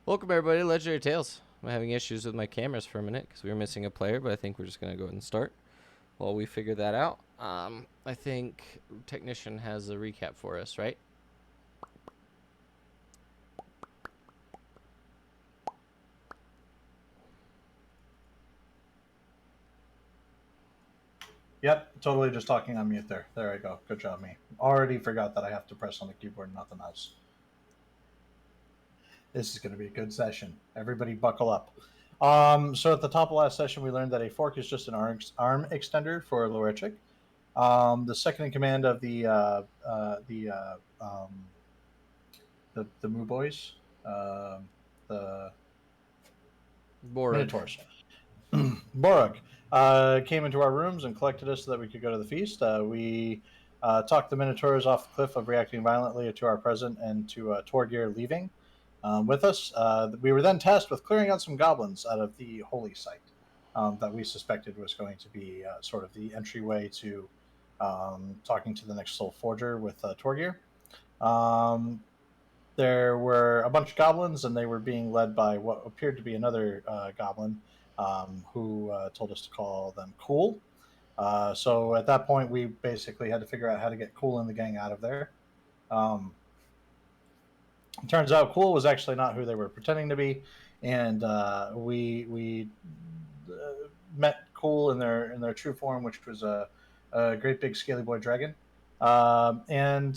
Welcome everybody to Legendary Tales. I'm having issues with my cameras for a minute because we were missing a player, but I think we're just going to go ahead and start while we figure that out. I think Technician has a recap for us, right? Yep, totally just talking on mute there. There I go. Good job, me. Already forgot that I have to press on the keyboard, nothing else. This is going to be a good session. Everybody buckle up. So at the top of last session, we learned that a fork is just an arm extender for Lorechik. The second in command of the Moo Boys, the Borg. Minotaurs. Borog came into our rooms and collected us so that we could go to the feast. We talked the Minotaurs off the cliff of reacting violently to our present and to Torgir leaving with us. We were then tasked with clearing out some goblins out of the holy site that we suspected was going to be sort of the entryway to talking to the next Soulforger with Torgir. There were a bunch of goblins, and they were being led by what appeared to be another goblin who told us to call them Cool. So at that point, we basically had to figure out how to get Cool and the gang out of there. It turns out Cool was actually not who they were pretending to be, and we met Cool in their true form, which was a great big scaly boy dragon. And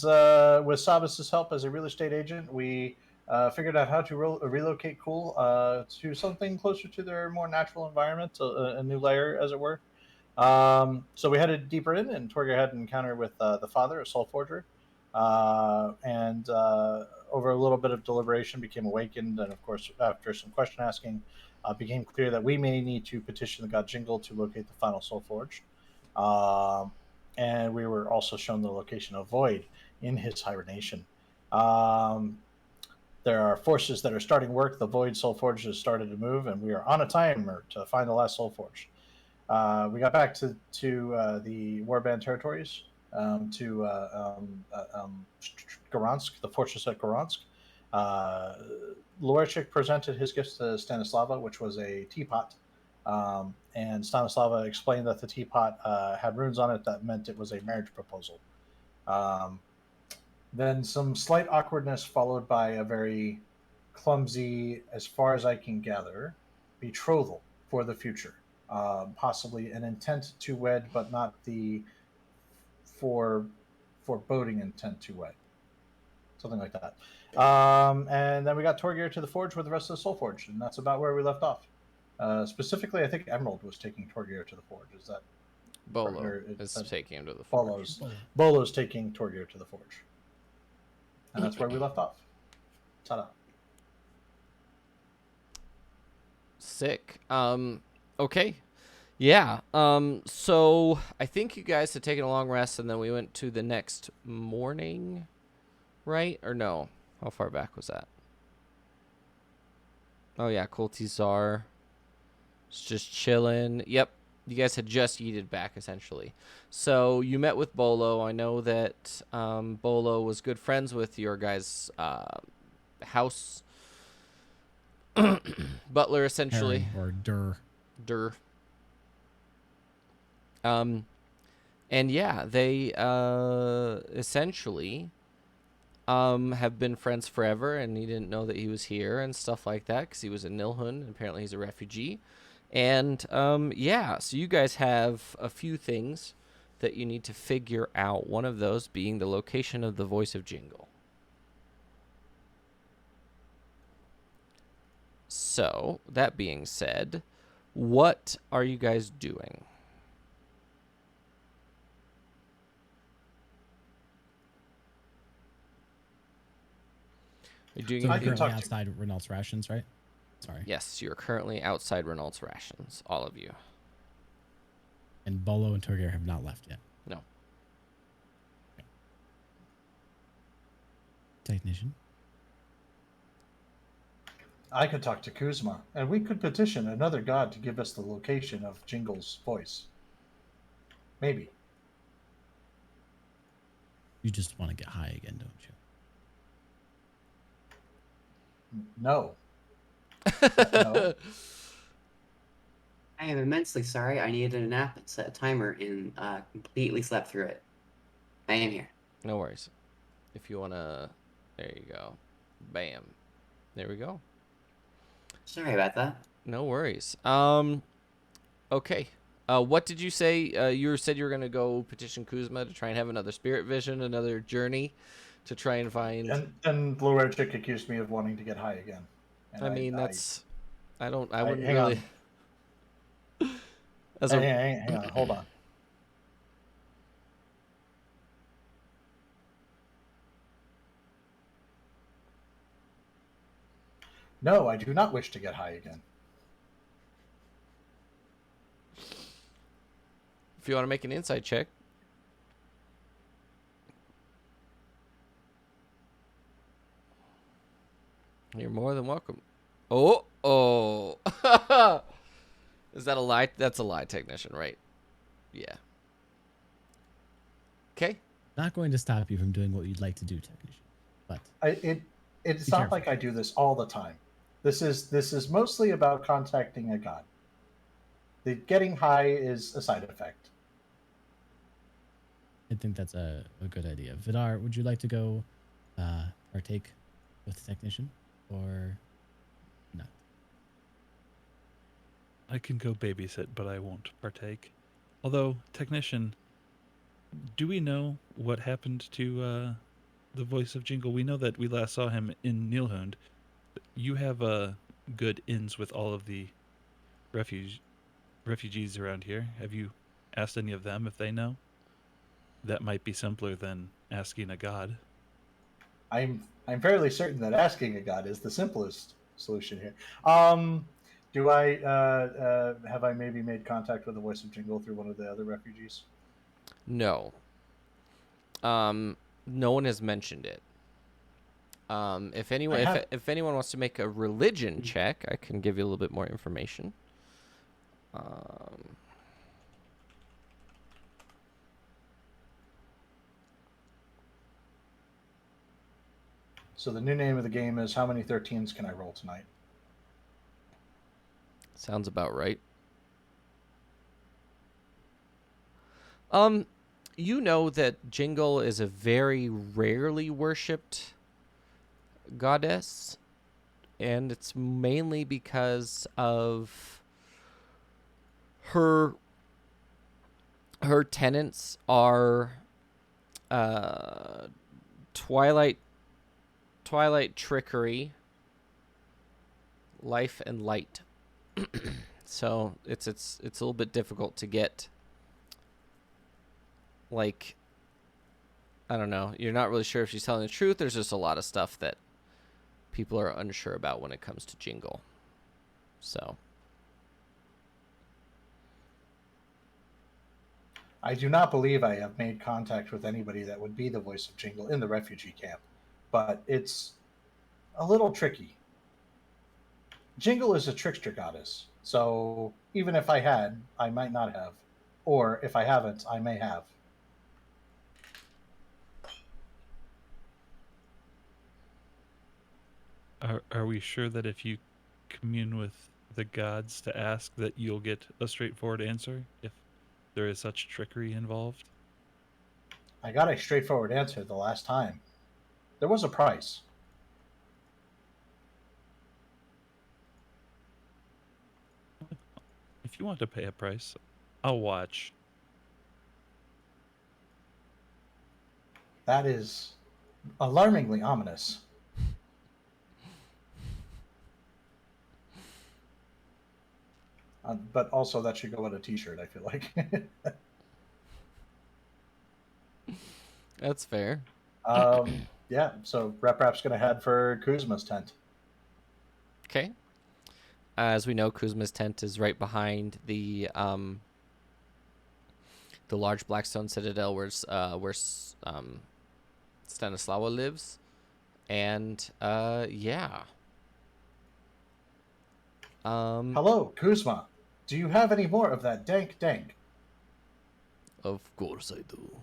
with Sabas's help as a real estate agent, we figured out how to relocate Cool to something closer to their more natural environment, a new layer, as it were. So we headed deeper in, and Torger had an encounter with the father, a Soulforger, and over a little bit of deliberation, became awakened, and of course, after some question asking, became clear that we may need to petition the god Jingle to locate the final Soulforged. And we were also shown the location of Void in his hibernation. There are forces that are starting work. The Void Soulforged has started to move, and we are on a timer to find the last Soulforged. We got back to the Warband territories, to Goransk, the fortress at Goransk. Lorechik presented his gifts to Stanislava, which was a teapot. And Stanislava explained that the teapot had runes on it that meant it was a marriage proposal. Then some slight awkwardness, followed by a very clumsy, as far as I can gather, betrothal for the future. Possibly an intent to wed, but not the foreboding intent to wed. Something like that. And then we got Torgir to the Forge with the rest of the Soulforged, and that's about where we left off. Specifically, I think Emerald was taking Torgir to the Forge. Is that Bolo is taking him to the Forge. Bolo's taking Torgir to the Forge. And that's where we left off. Ta-da. Sick. Okay. Yeah. So I think you guys had taken a long rest, and then we went to the next morning, right? Or no? How far back was that? Oh yeah, Kultizar. It's just chilling. Yep. You guys had just yeeted back, essentially. So you met with Bolo. I know that Bolo was good friends with your guys' house butler, essentially. Or Dur. And yeah, they essentially have been friends forever, and he didn't know that he was here and stuff like that because he was in Nilhund, and apparently he's a refugee. And yeah, so you guys have a few things that you need to figure out, one of those being the location of the voice of Jingle. So, that being said, what are you guys doing? You're doing So we're anything currently outside Renault's rations, right? Sorry. Yes, you're currently outside Renault's rations, all of you. And Bolo and Torgir have not left yet. No. Okay. Technician. I could talk to Kuzma, and we could petition another god to give us the location of Jingle's voice. Maybe. You just want to get high again, don't you? No. No. I am immensely sorry. I needed a nap and set a timer and completely slept through it. I am here. No worries. If you wanna, there you go. Bam. There we go. Sorry about that. No worries. Okay. What did you say? You said you were gonna go petition Kuzma to try and have another spirit vision, another journey, to try and find. And Blue Air Chick accused me of wanting to get high again. And I mean, that's. I don't. I wouldn't hang really. on. As a. Hang on. Hold on. No, I do not wish to get high again. If you want to make an insight check. You're more than welcome. Oh. Is that a lie? That's a lie, technician, right? Yeah. Okay. Not going to stop you from doing what you'd like to do, technician. But It's Be not careful. like I do this all the time. This is mostly about contacting a god. The getting high is a side effect. I think that's a good idea. Vidar, would you like to go partake with the technician or not? I can go babysit, but I won't partake. Although, technician, do we know what happened to the voice of Jingle? We know that we last saw him in Nilhund. You have good ins with all of the refugees around here. Have you asked any of them if they know? That might be simpler than asking a god. I'm fairly certain that asking a god is the simplest solution here. Do I have I maybe made contact with the voice of Jingle through one of the other refugees? No. No one has mentioned it. If anyone, if anyone wants to make a religion check, I can give you a little bit more information. So the new name of the game is how many 13s can I roll tonight? Sounds about right. You know that Jingle is a very rarely worshipped goddess, and it's mainly because of her tenets are twilight trickery, life, and light. So it's a little bit difficult to get, like, I don't know, you're not really sure if she's telling the truth. There's just a lot of stuff that people are unsure about when it comes to Jingle. So I do not believe I have made contact with anybody that would be the voice of Jingle in the refugee camp, but it's a little tricky. Jingle is a trickster goddess, so even if I had, I might not have. Or if I haven't, I may have. Are we sure that if you commune with the gods to ask that you'll get a straightforward answer if there is such trickery involved? I got a straightforward answer the last time. There was a price. If you want to pay a price, I'll watch. That is alarmingly ominous. But also, that should go on a T-shirt. I feel like. that's fair. Yeah. So Rap's gonna head for Kuzma's tent. Okay. As we know, Kuzma's tent is right behind the large Blackstone Citadel where Stanislawa lives, and yeah. Hello, Kuzma. Do you have any more of that dank? Of course I do.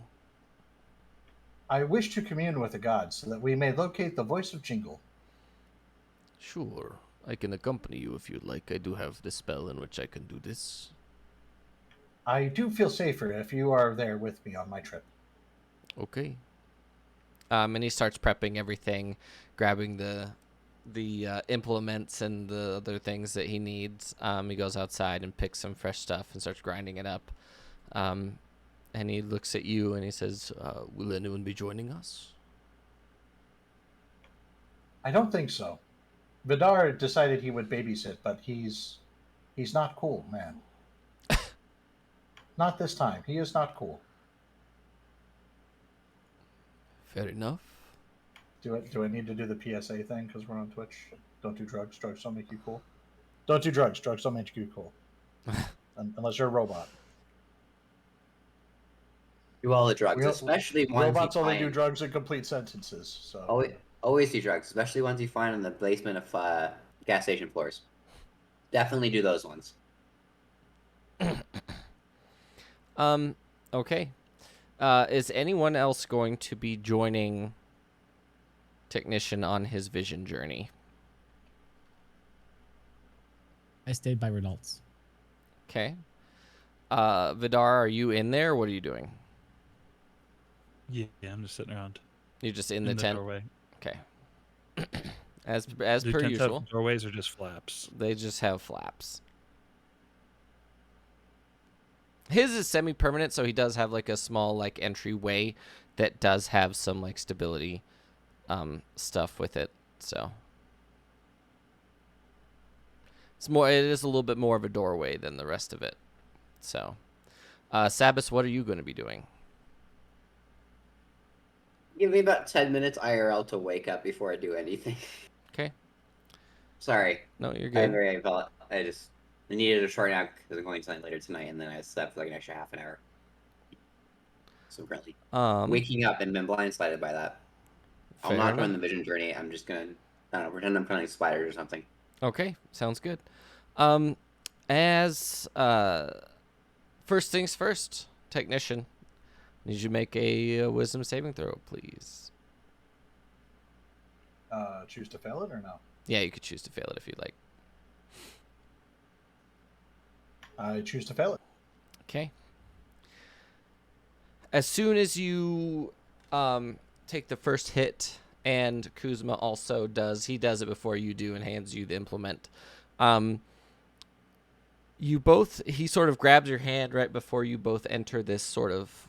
I wish to commune with the gods so that we may locate the voice of Jingle. Sure. I can accompany you if you'd like. I do have the spell in which I can do this. I do feel safer if you are there with me on my trip. Okay. And he starts prepping everything, grabbing the implements and the other things that he needs. He goes outside and picks some fresh stuff and starts grinding it up. And he looks at you and he says, "Will anyone be joining us?" I don't think so. Vidar decided he would babysit, but he's not cool, man. Not this time. He is not cool. Fair enough. Do I need to do the PSA thing because we're on Twitch? Don't do drugs. Drugs don't make you cool. Don't do drugs. Drugs don't make you cool. Unless you're a robot. Do all the drugs, Real- especially ones Robots you only find. do drugs in complete sentences. So Always do drugs, especially ones you find in the basement of gas station floors. Definitely do those ones. Okay. Is anyone else going to be joining Technician on his vision journey? I stayed by Renault's. Okay. Vidar, are you in there? What are you doing? Yeah, I'm just sitting around You're just in in the the tent. doorway. Okay. As Do per tents usual, have doorways or just flaps? they just have flaps. His is semi-permanent, so he does have like a small like entryway that does have some like stability stuff with it. So it is a little bit more of a doorway than the rest of it. So Sabas, what are you going to be doing? Give me about 10 minutes IRL to wake up before I do anything. Okay. Sorry. No, you're I good. I needed a short nap because I'm going to later tonight, and then I slept for like an extra half an hour. So I'm currently waking up and been blindsided by that. I'm not doing the vision journey. I'm just gonna, I don't know, pretend I'm killing spiders or something. Okay, sounds good. As first things first, Technician, need you to make a wisdom saving throw, please. choose to fail it or no? Yeah, you could choose to fail it if you'd like. I choose to fail it. Okay. As soon as you take the first hit, and Kuzma also does, he does it before you do and hands you the implement. He sort of grabs your hand right before you both enter this sort of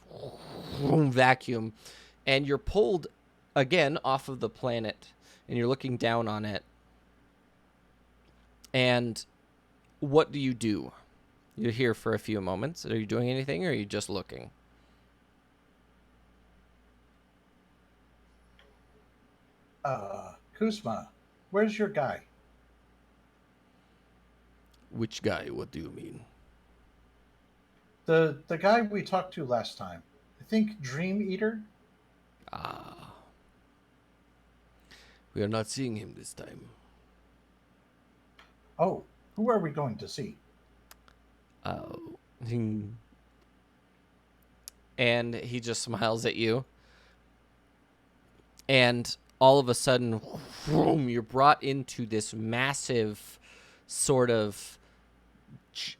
vacuum, and you're pulled again off of the planet, and you're looking down on it. And what do you do? You're here for a few moments. Are you doing anything, or are you just looking? Kuzma, where's your guy? Which guy? What do you mean? The guy we talked to last time. I think Dream Eater? Ah. We are not seeing him this time. Oh, who are we going to see? Oh. And he just smiles at you. And all of a sudden, you're brought into this massive sort of,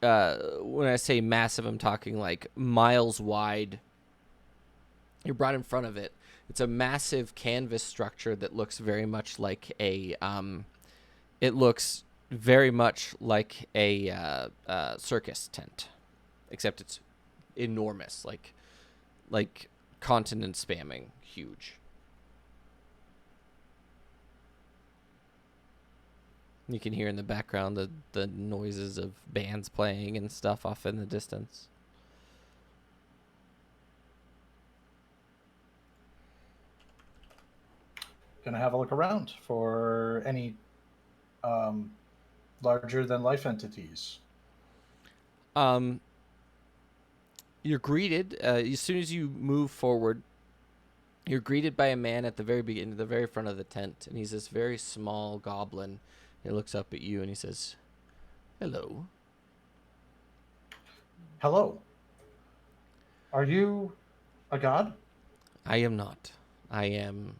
when I say massive, I'm talking like miles wide. You're brought in front of it. It's a massive canvas structure that looks very much like a, circus tent, except it's enormous, like continent spamming, huge. You can hear in the background the noises of bands playing and stuff off in the distance. Gonna have a look around for any larger than life entities. You're greeted as soon as you move forward. You're greeted by a man at the very beginning, the very front of the tent, and he's this very small goblin. He looks up at you and he says, "Hello." Hello. Are you a god? I am not. I am,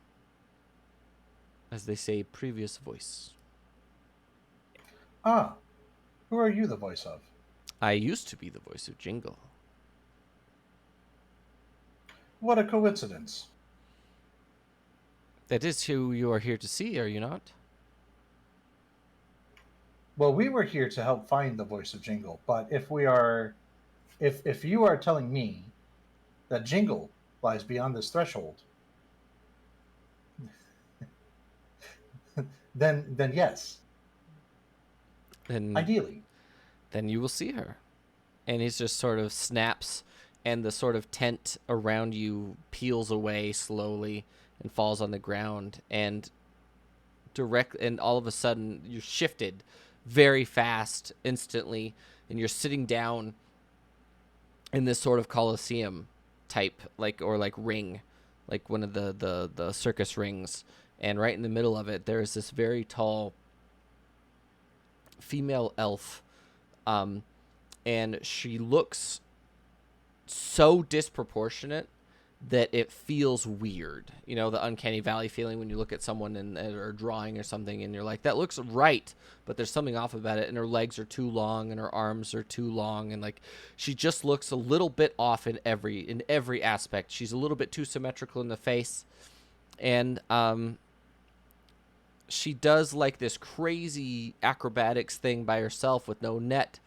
as they say, previous voice. Ah, who are you the voice of? I used to be the voice of Jingle. What a coincidence. That is who you are here to see, are you not? Well, we were here to help find the voice of Jingle, but if you are telling me that Jingle lies beyond this threshold, then yes, Then ideally. then you will see her. And he just sort of snaps, and the sort of tent around you peels away slowly and falls on the ground, and all of a sudden you're shifted very fast instantly, and you're sitting down in this sort of coliseum type, like, or like ring, like one of the circus rings, and right in the middle of it there is this very tall female elf, um and she looks so disproportionate that it feels weird. You know, the uncanny valley feeling when you look at someone or drawing or something, and you're like, that looks right, but there's something off about it, and her legs are too long, and her arms are too long, and like, she just looks a little bit off in every aspect. She's a little bit too symmetrical in the face, and she does like this crazy acrobatics thing by herself with no net,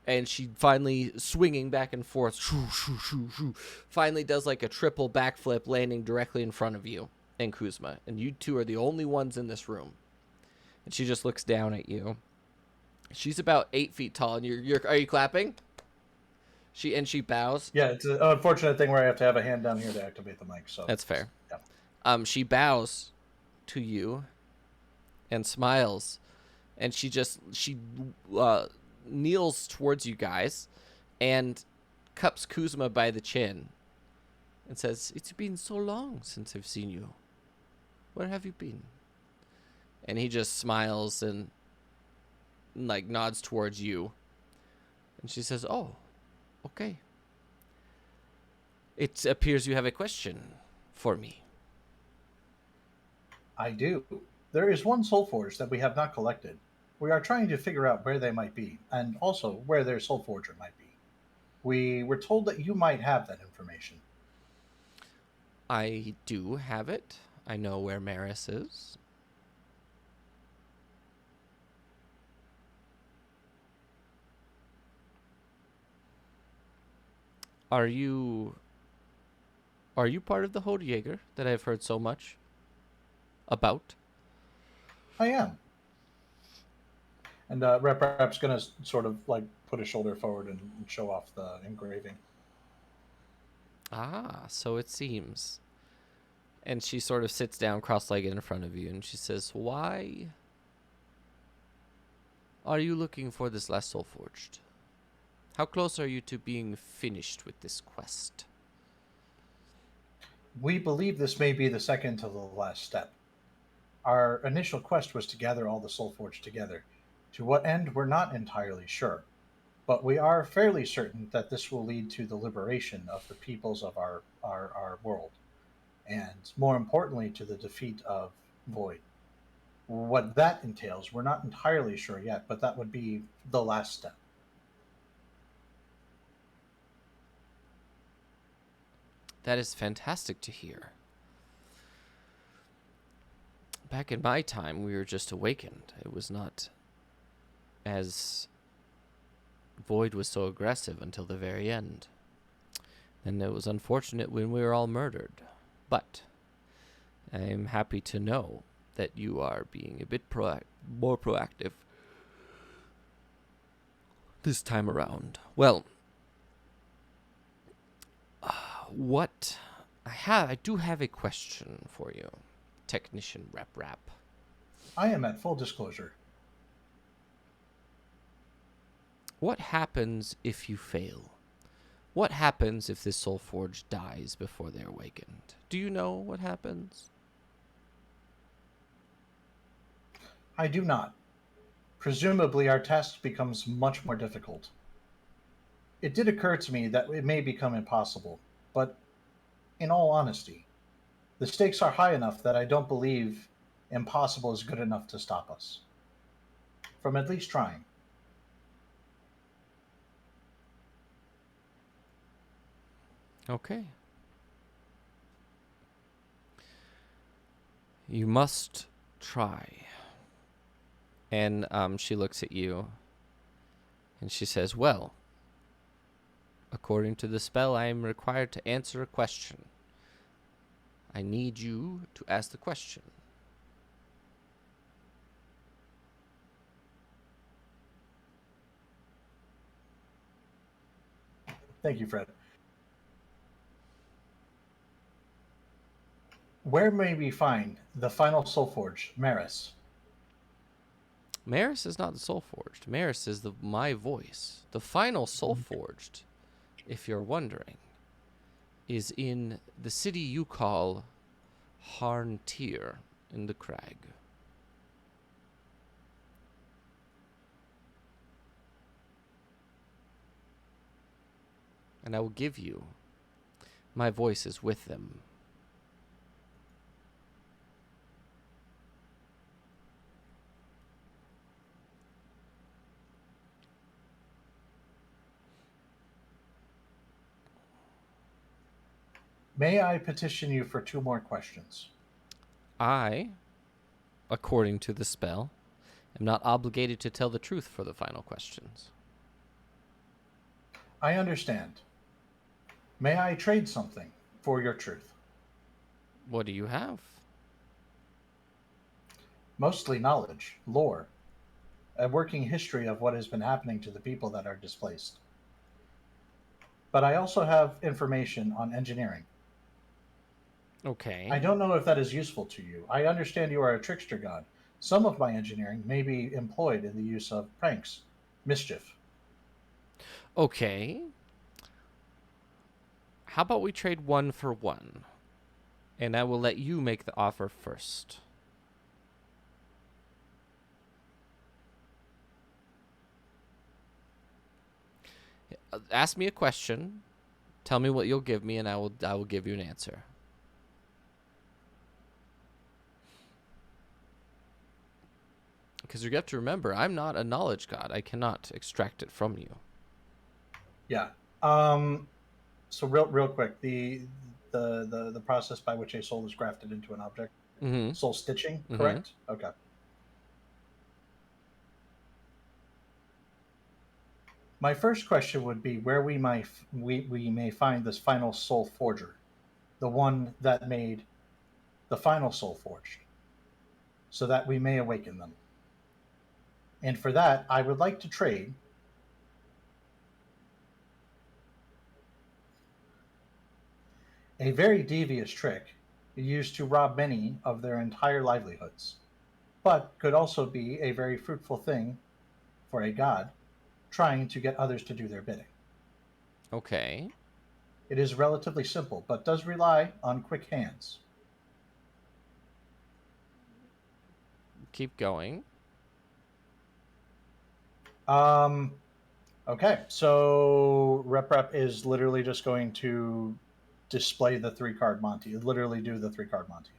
and she finally, swinging back and forth, finally does like a triple backflip, landing directly in front of you and Kuzma. And you two are the only ones in this room. And she just looks down at you. She's about 8 feet tall, and are you clapping? She bows. Yeah, it's an unfortunate thing where I have to have a hand down here to activate the mic. So That's fair. Yeah. She bows to you and smiles, and she kneels towards you guys and cups Kuzma by the chin and says, "It's been so long since I've seen you. Where have you been?" And he just smiles and like nods towards you. And she says, "Oh, okay. It appears you have a question for me." I do. There is one Soulforged that we have not collected. We are trying to figure out where they might be, and also where their Soulforger might be. We were told that you might have that information. I do have it. I know where Maris is. Are you part of the Hodjäger that I've heard so much about? I am. And Rap's going to sort of like put a shoulder forward and show off the engraving. Ah, so it seems. And she sort of sits down cross-legged in front of you, and she says, "Why are you looking for this last Soulforged? How close are you to being finished with this quest?" We believe this may be the second to the last step. Our initial quest was to gather all the Soulforged together. To what end, we're not entirely sure. But we are fairly certain that this will lead to the liberation of the peoples of our world. And more importantly, to the defeat of Void. What that entails, we're not entirely sure yet, but that would be the last step. That is fantastic to hear. Back in my time, we were just awakened. It was not as Void was so aggressive until the very end. And it was unfortunate when we were all murdered. But I am happy to know that you are being a bit more proactive this time around. Well, I do have a question for you, Technician Rap. I am at full disclosure. What happens if you fail? What happens if this Soulforged dies before they're awakened? Do you know what happens? I do not. Presumably, our task becomes much more difficult. It did occur to me that it may become impossible, but in all honesty, the stakes are high enough that I don't believe impossible is good enough to stop us. from at least trying. Okay. You must try. And she looks at you and she says, well, according to the spell, I am required to answer a question. I need you to ask the question. Thank you, Fred. Where may we find the final Soulforged, Maris? Maris is not the Soulforged. Maris is my voice. The final Soulforged, if you're wondering, is in the city you call Harntir in the crag. And I will give you my voices with them. May I petition you for 2 more questions? I, according to the spell, am not obligated to tell the truth for the final questions. I understand. May I trade something for your truth? What do you have? Mostly knowledge, lore, a working history of what has been happening to the people that are displaced. But I also have information on engineering. Okay. I don't know if that is useful to you. I understand you are a trickster god. Some of my engineering may be employed in the use of pranks, mischief. Okay. How about we trade 1 for 1? And I will let you make the offer first. Ask me a question. Tell me what you'll give me, and I will give you an answer. Because you have to remember, I'm not a knowledge god. I cannot extract it from you. Yeah. So real quick, the process by which a soul is grafted into an object, soul stitching, correct? Okay. My first question would be where we may find this final soul forger, the one that made the final soul forged, so that we may awaken them. And for that, I would like to trade a very devious trick used to rob many of their entire livelihoods, but could also be a very fruitful thing for a god trying to get others to do their bidding. Okay. It is relatively simple, but does rely on quick hands. Keep going. Okay, so Rep is literally just going to display the 3-card Monty. Literally do the 3-card Monty.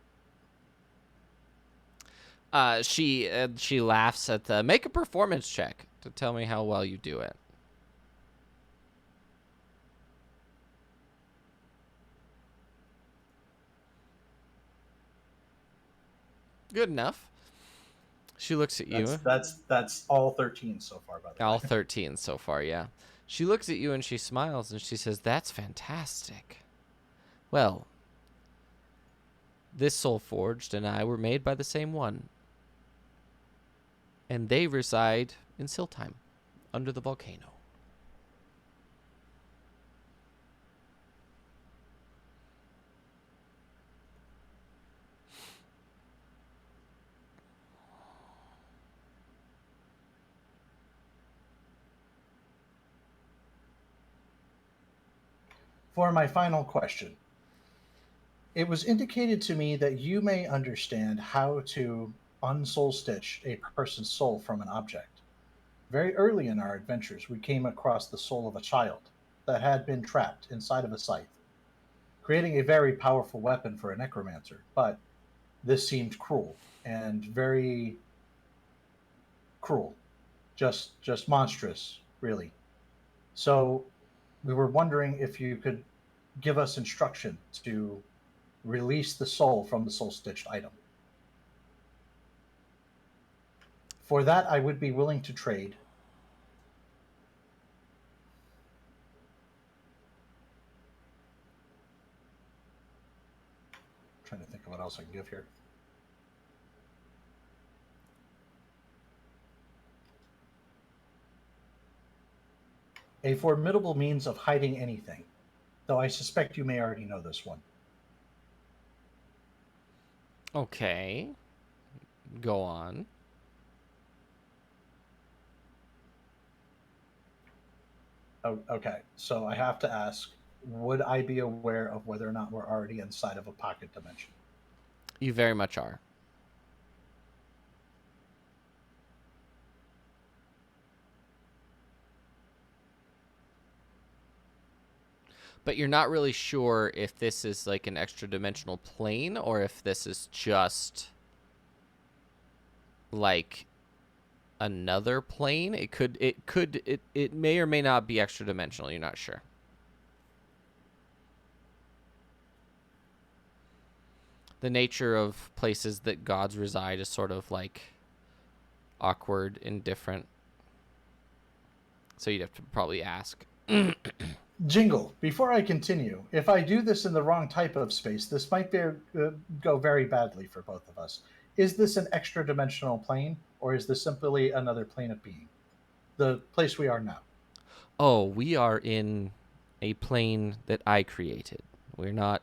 She laughs at the make a performance check to tell me how well you do it. Good enough. She looks at you. That's all 13 so far, by the way. All 13 so far, yeah. She looks at you and she smiles and she says, "That's fantastic. Well, this Soulforged and I were made by the same one. And they reside in Siltheim, under the volcano." For my final question, it was indicated to me that you may understand how to unsoul stitch a person's soul from an object. Very early in our adventures, we came across the soul of a child that had been trapped inside of a scythe, creating a very powerful weapon for a necromancer. But this seemed cruel and very cruel. just monstrous, really. So we were wondering if you could give us instruction to release the soul from the soul stitched item. For that, I would be willing to trade. I'm trying to think of what else I can give here. A formidable means of hiding anything, though I suspect you may already know this one. Okay. Go on. Oh, okay, so I have to ask, would I be aware of whether or not we're already inside of a pocket dimension? You very much are. But you're not really sure if this is like an extra dimensional plane or if this is just like another plane. It may or may not be extra dimensional. You're not sure. The nature of places that gods reside is sort of like awkward and different. So you'd have to probably ask. Jingle, before I continue, if I do this in the wrong type of space, this might go very badly for both of us. Is this an extra dimensional plane, or is this simply another plane of being? The place we are now. Oh, we are in a plane that I created. We're not,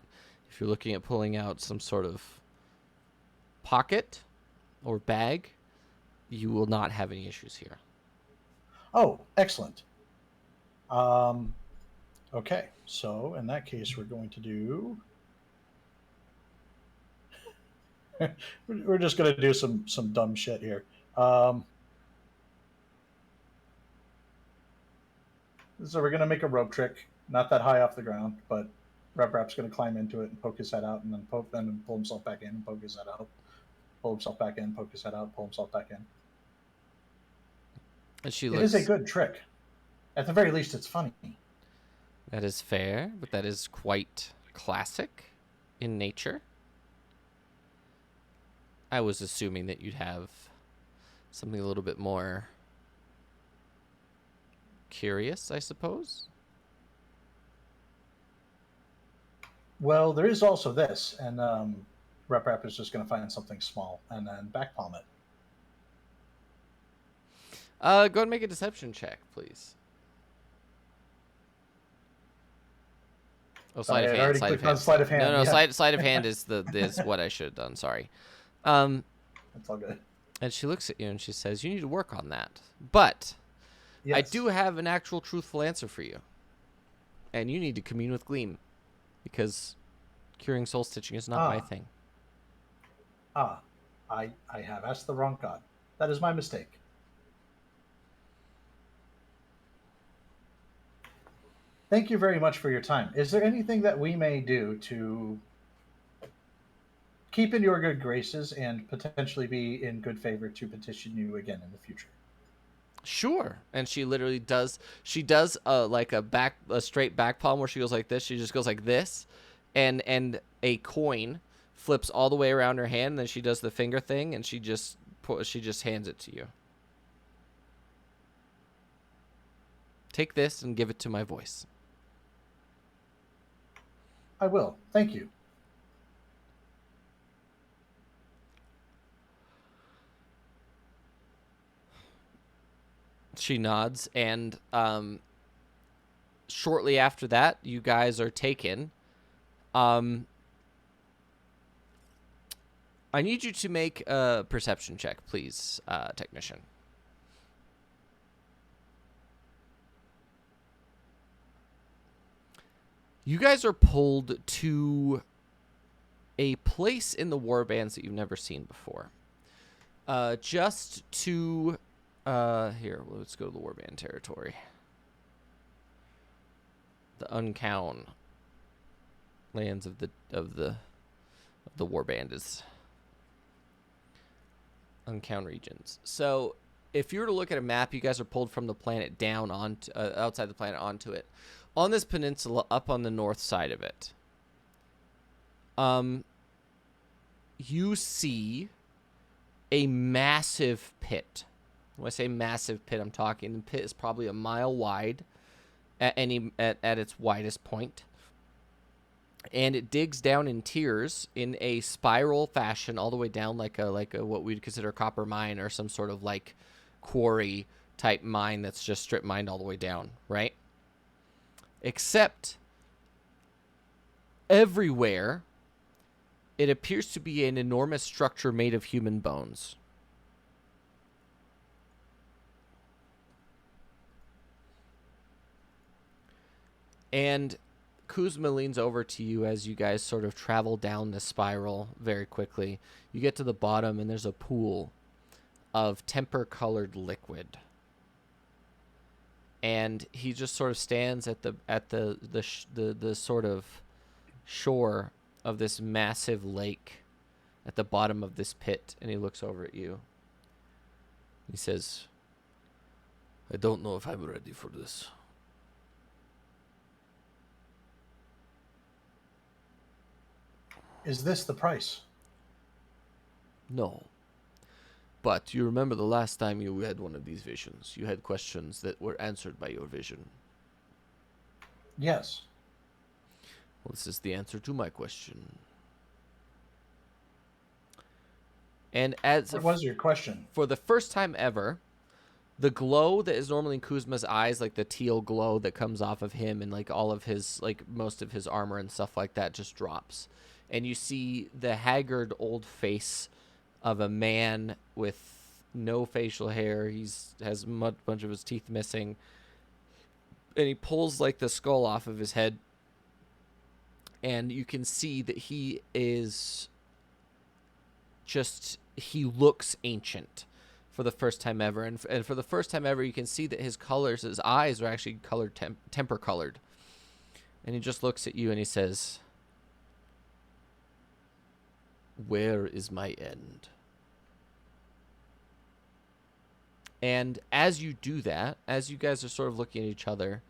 if you're looking at pulling out some sort of pocket or bag, you will not have any issues here. Oh, excellent. Okay, so in that case, we're going to do. We're just going to do some dumb shit here. So we're going to make a rope trick, not that high off the ground, but Rap's going to climb into it and poke his head out, and then pull himself back in, and poke his head out, pull himself back in, poke his head out, pull himself back in. And she It is a good trick. At the very least, it's funny. That is fair, but that is quite classic in nature. I was assuming that you'd have something a little bit more curious, I suppose. Well, there is also this, and Rap is just going to find something small and then backpalm it. Go ahead and make a deception check, please. Oh, sleight of hand. Sleight of hand. No, yeah. sleight of hand is what I should have done. Sorry. That's all good. And she looks at you and she says, "You need to work on that." But yes. I do have an actual truthful answer for you. And you need to commune with Gleam, because curing soul stitching is not my thing. I have asked the wrong god. That is my mistake. Thank you very much for your time. Is there anything that we may do to keep in your good graces and potentially be in good favor to petition you again in the future? Sure. And she literally does. She does like a straight back palm where she goes like this. She just goes like this, and a coin flips all the way around her hand. And then she does the finger thing, and she just hands it to you. Take this and give it to my voice. I will. Thank you. She nods, and shortly after that, you guys are taken. I need you to make a perception check, please, technician. You guys are pulled to a place in the warbands that you've never seen before. Just to... here, let's go to the warband territory. The Uncown lands of the warband is Uncown regions. So if you were to look at a map, you guys are pulled from the planet down on outside the planet onto it. On this peninsula, up on the north side of it, you see a massive pit. When I say massive pit, I'm talking the pit is probably a mile wide at its widest point. And it digs down in tiers in a spiral fashion all the way down like a what we'd consider a copper mine or some sort of like quarry type mine that's just strip mined all the way down, right? Except everywhere it appears to be an enormous structure made of human bones. And Kuzma leans over to you as you guys sort of travel down the spiral very quickly. You get to the bottom, and there's a pool of temper-colored liquid. And he just sort of stands at the sort of shore of this massive lake at the bottom of this pit, and he looks over at you. He says, "I don't know if I'm ready for this." Is this the price? No. But you remember the last time you had one of these visions. You had questions that were answered by your vision. Yes. Well, this is the answer to my question. And What was your question? For the first time ever, the glow that is normally in Kuzma's eyes, like the teal glow that comes off of him and like all of his, like most of his armor and stuff like that just drops. And you see the haggard old face of a man with no facial hair. Has a bunch of his teeth missing. And he pulls like the skull off of his head. And you can see that he looks ancient for the first time ever. And for the first time ever, you can see that his eyes are actually colored, temper colored. And he just looks at you and he says, "Where is my end?" And as you do that, as you guys are sort of looking at each other,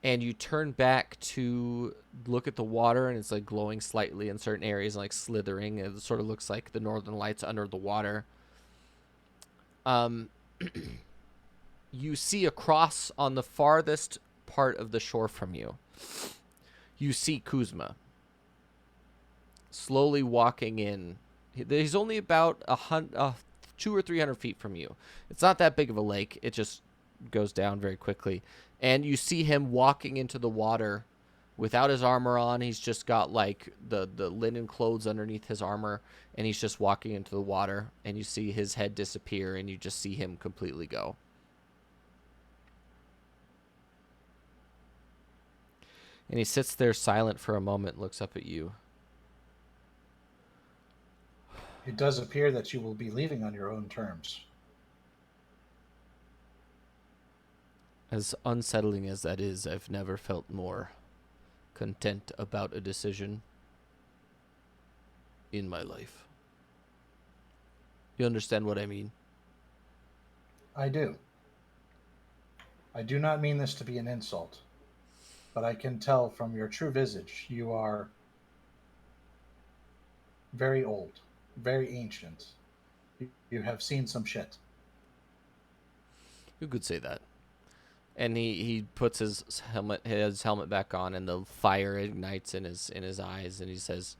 and you turn back to look at the water, and it's like glowing slightly in certain areas, and like slithering. It sort of looks like the northern lights under the water. You see across on the farthest part of the shore from you, you see Kuzma slowly walking in. He's only about 200 or 300 feet from you. It's not that big of a lake. It just goes down very quickly. And you see him walking into the water without his armor on. He's just got like the linen clothes underneath his armor, and he's just walking into the water, and you see his head disappear, and you just see him completely go. And he sits there silent for a moment, looks up at you. It does appear that you will be leaving on your own terms. As unsettling as that is, I've never felt more content about a decision in my life. You understand what I mean? I do. I do not mean this to be an insult, but I can tell from your true visage you are very old, very ancient. You have seen some shit. You could say that. And he puts his helmet back on, and the fire ignites in his eyes, and he says,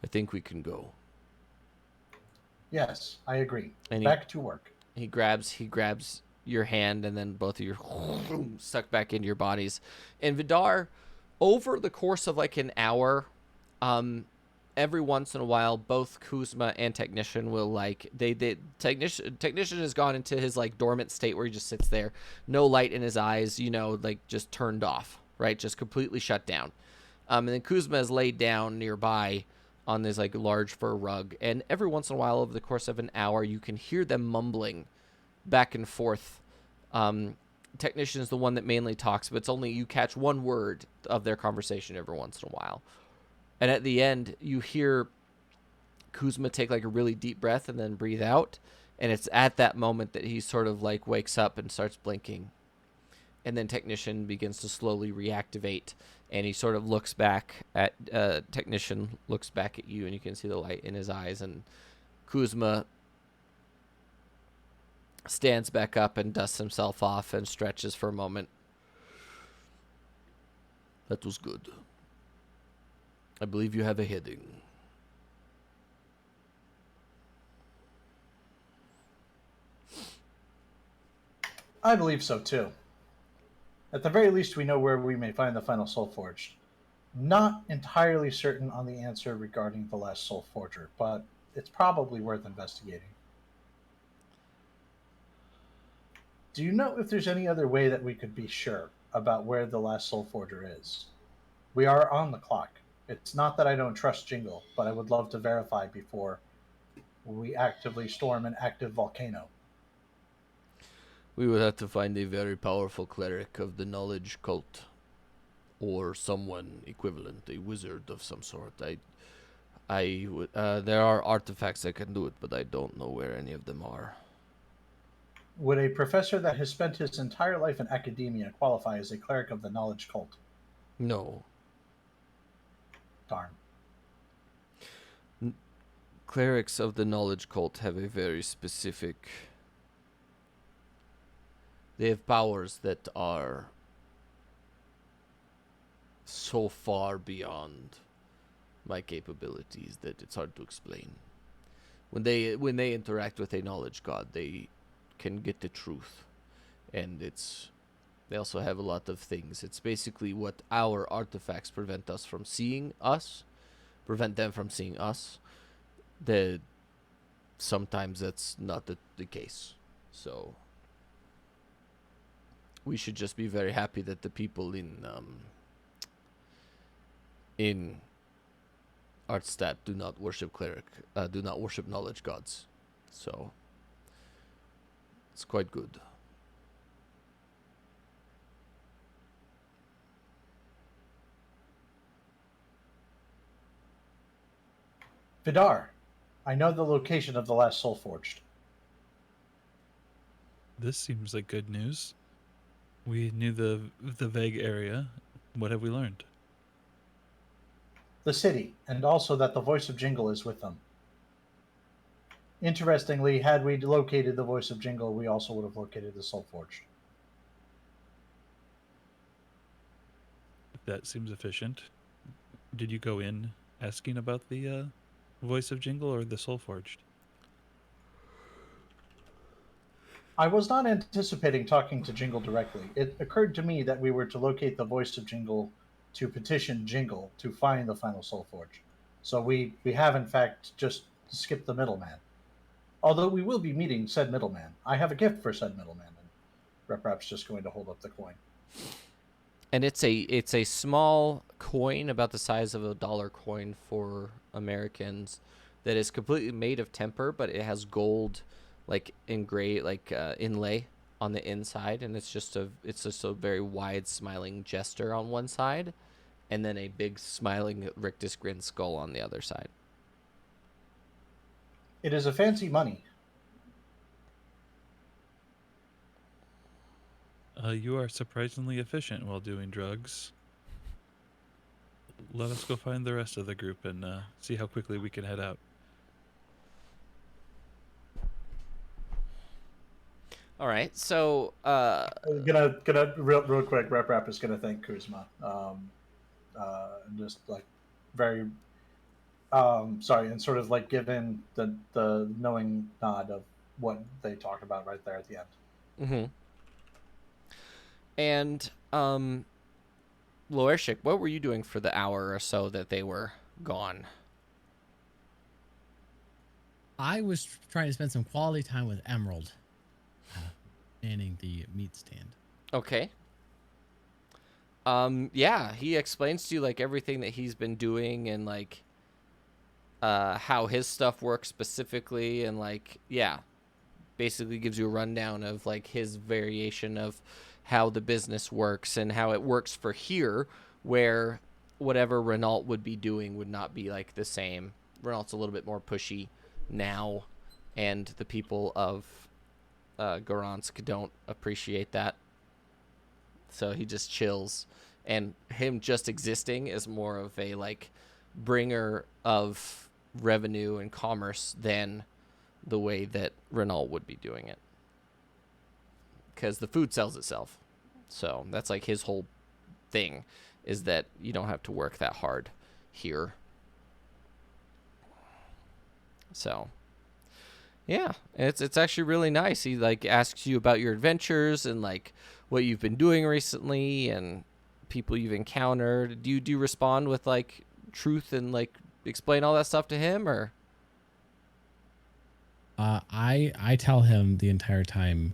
"I think we can go." Yes, I agree. And back to work. He grabs your hand, and then both of you are sucked back into your bodies. And Vidar, over the course of like an hour, every once in a while, both Kuzma and Technician will like Technician has gone into his like dormant state where he just sits there, no light in his eyes, like just turned off, right, just completely shut down. And then Kuzma is laid down nearby on this like large fur rug, and every once in a while, over the course of an hour, you can hear them mumbling back and forth. Technician is the one that mainly talks, but it's only you catch one word of their conversation every once in a while. And at the end, you hear Kuzma take like a really deep breath and then breathe out. And it's at that moment that he sort of like wakes up and starts blinking. And then Technician begins to slowly reactivate, and he sort of looks back at Technician looks back at you, and you can see the light in his eyes. And Kuzma stands back up and dusts himself off and stretches for a moment. That was good. I believe you have a heading. I believe so too. At the very least, we know where we may find the final Soulforged. Not entirely certain on the answer regarding the last Soul Forger, but it's probably worth investigating. Do you know if there's any other way that we could be sure about where the last Soul Forger is? We are on the clock. It's not that I don't trust Jingle, but I would love to verify before we actively storm an active volcano. We would have to find a very powerful cleric of the knowledge cult, or someone equivalent, a wizard of some sort. I would. There are artifacts that can do it, but I don't know where any of them are. Would a professor that has spent his entire life in academia qualify as a cleric of the knowledge cult? No. Darn. Clerics of the knowledge cult have a very specific. They have powers that are so far beyond my capabilities that it's hard to explain. When they interact with a knowledge god, they can get the truth, and they also have a lot of things. It's basically what our artifacts prevent them from seeing us. That sometimes that's not the case. So we should just be very happy that the people in Artstadt do not worship knowledge gods. So it's quite good. Vidar, I know the location of the last Soulforged. This seems like good news. We knew the vague area. What have we learned? The city, and also that the voice of Jingle is with them. Interestingly, had we located the voice of Jingle, we also would have located the Soulforged. That seems efficient. Did you go in asking about the voice of Jingle or the Soulforged? I was not anticipating talking to Jingle directly. It occurred to me that we were to locate the voice of Jingle to petition Jingle to find the final Soulforge. So we have in fact just skipped the middleman. Although we will be meeting said middleman. I have a gift for said middleman, and Reprap's just going to hold up the coin. And it's a small coin about the size of a dollar coin for Americans that is completely made of temper, but it has gold like inlay on the inside, and it's just a very wide smiling gesture on one side, and then a big smiling rictus grin skull on the other side. It is a fancy money. You are surprisingly efficient while doing drugs. Let us go find the rest of the group and see how quickly we can head out. All right, so Gonna real quick. Reprap is gonna thank Kuzma. Just like very sorry, and sort of like give in the knowing nod of what they talked about right there at the end. Mm-hmm. And Loershik, what were you doing for the hour or so that they were gone? I was trying to spend some quality time with Emerald, manning the meat stand. Okay. Yeah, he explains to you like everything that he's been doing and like how his stuff works specifically, and like basically gives you a rundown of like his variation of how the business works and how it works for here, where whatever Renault would be doing would not be like the same. Renault's a little bit more pushy now, and the people of Goransk don't appreciate that. So he just chills, and him just existing is more of a like bringer of revenue and commerce than the way that Renault would be doing it, because the food sells itself. So that's like his whole thing, is that you don't have to work that hard here. So yeah, it's actually really nice. He like asks you about your adventures and like what you've been doing recently and people you've encountered. Do you respond with like truth and like explain all that stuff to him, or? I tell him the entire time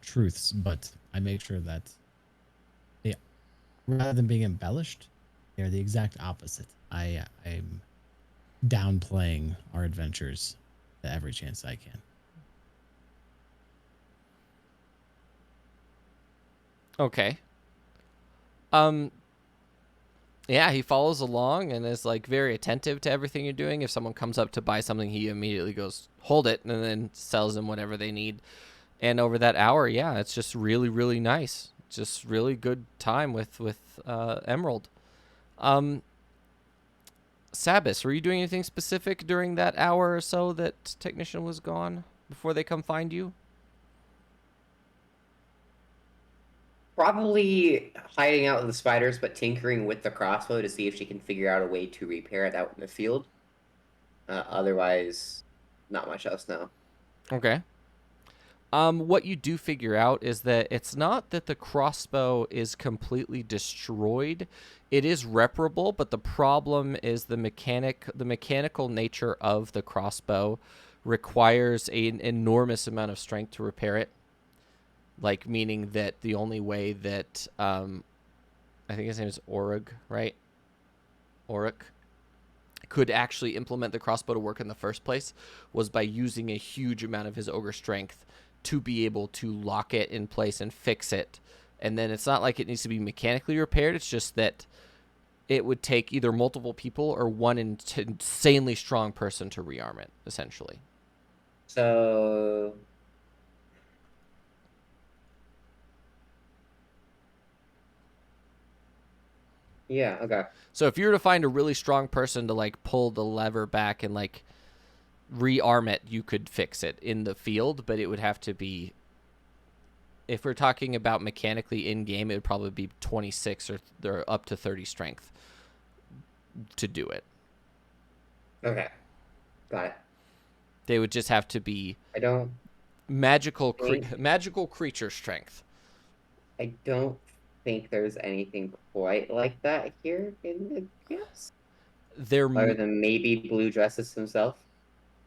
truths, but I make sure that they, rather than being embellished, they're the exact opposite. I'm downplaying our adventures to every chance I can. Okay. Yeah, he follows along and is like very attentive to everything you're doing. If someone comes up to buy something, he immediately goes, "Hold it," and then sells them whatever they need. And over that hour, yeah, it's just really, really nice. Just really good time with Emerald. Sabas, were you doing anything specific during that hour or so that Technician was gone before they come find you? Probably hiding out with the spiders, but tinkering with the crossbow to see if she can figure out a way to repair it out in the field. Otherwise, not much else now. Okay. What you do figure out is that it's not that the crossbow is completely destroyed. It is reparable, but the problem is the mechanical nature of the crossbow requires an enormous amount of strength to repair it. Like, meaning that the only way that I think his name is Orug, right? Oruk could actually implement the crossbow to work in the first place was by using a huge amount of his ogre strength to be able to lock it in place and fix it. And then it's not like it needs to be mechanically repaired. It's just that it would take either multiple people or one insanely strong person to rearm it, essentially. So... yeah, okay. So if you were to find a really strong person to like pull the lever back and like rearm it, you could fix it in the field, but it would have to be, if we're talking about mechanically in game, it would probably be 26 or up to 30 strength to do it. Okay. Got it. They would just have to be magical creature strength. I don't think there's anything quite like that here in the games. Other than maybe Blue Dresses himself.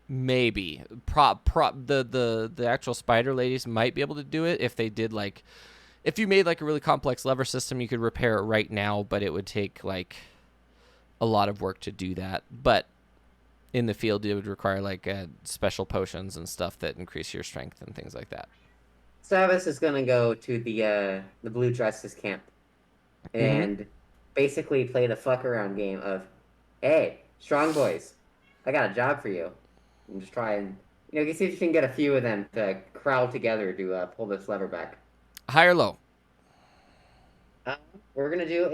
Maybe the actual spider ladies might be able to do it if they did like, if you made like a really complex lever system, you could repair it right now, but it would take like a lot of work to do that. But in the field, it would require like special potions and stuff that increase your strength and things like that. Savas is gonna go to the Blue Dresses camp and basically play the fuck around game of, hey, strong boys, I got a job for you. And just try and, see if you can get a few of them to crowd together to pull this lever back. High or low? We're gonna do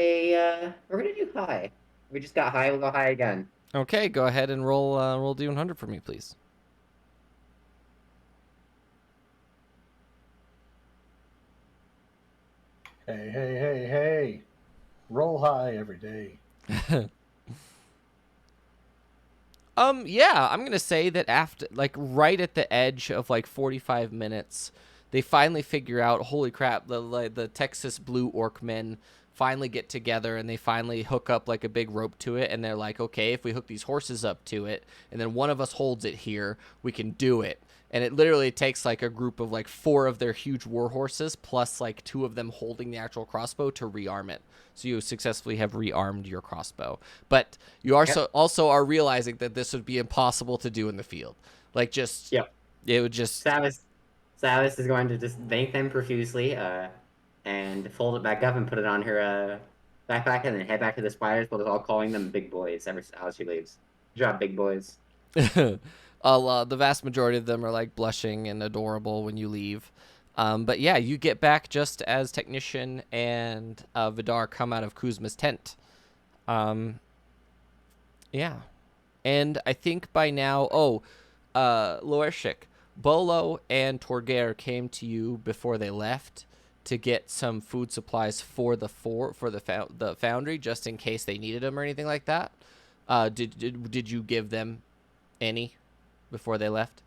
high. We just got high. We'll go high again. Okay, go ahead and roll D100 for me, please. Hey. Roll high every day. Yeah, I'm going to say that after, like, right at the edge of, like, 45 minutes, they finally figure out, holy crap, the Texas Blue Orc men finally get together and they finally hook up, like, a big rope to it, and they're like, okay, if we hook these horses up to it, and then one of us holds it here, we can do it. And it literally takes, like, a group of, like, 4 of their huge war horses, plus, like, 2 of them holding the actual crossbow to rearm it. So you successfully have rearmed your crossbow. But you also are realizing that this would be impossible to do in the field. Like, just... Yep. It would just... Savas is going to just thank them profusely, and fold it back up and put it on her backpack, and then head back to the spiders, but all calling them big boys as she leaves. Good job, big boys. The vast majority of them are like blushing and adorable when you leave. But yeah, you get back just as Technician and Vidar come out of Kuzma's tent. Yeah. And I think by now, Loershik, Bolo and Torger came to you before they left to get some food supplies for the the foundry, just in case they needed them or anything like that. Did you give them any before they left?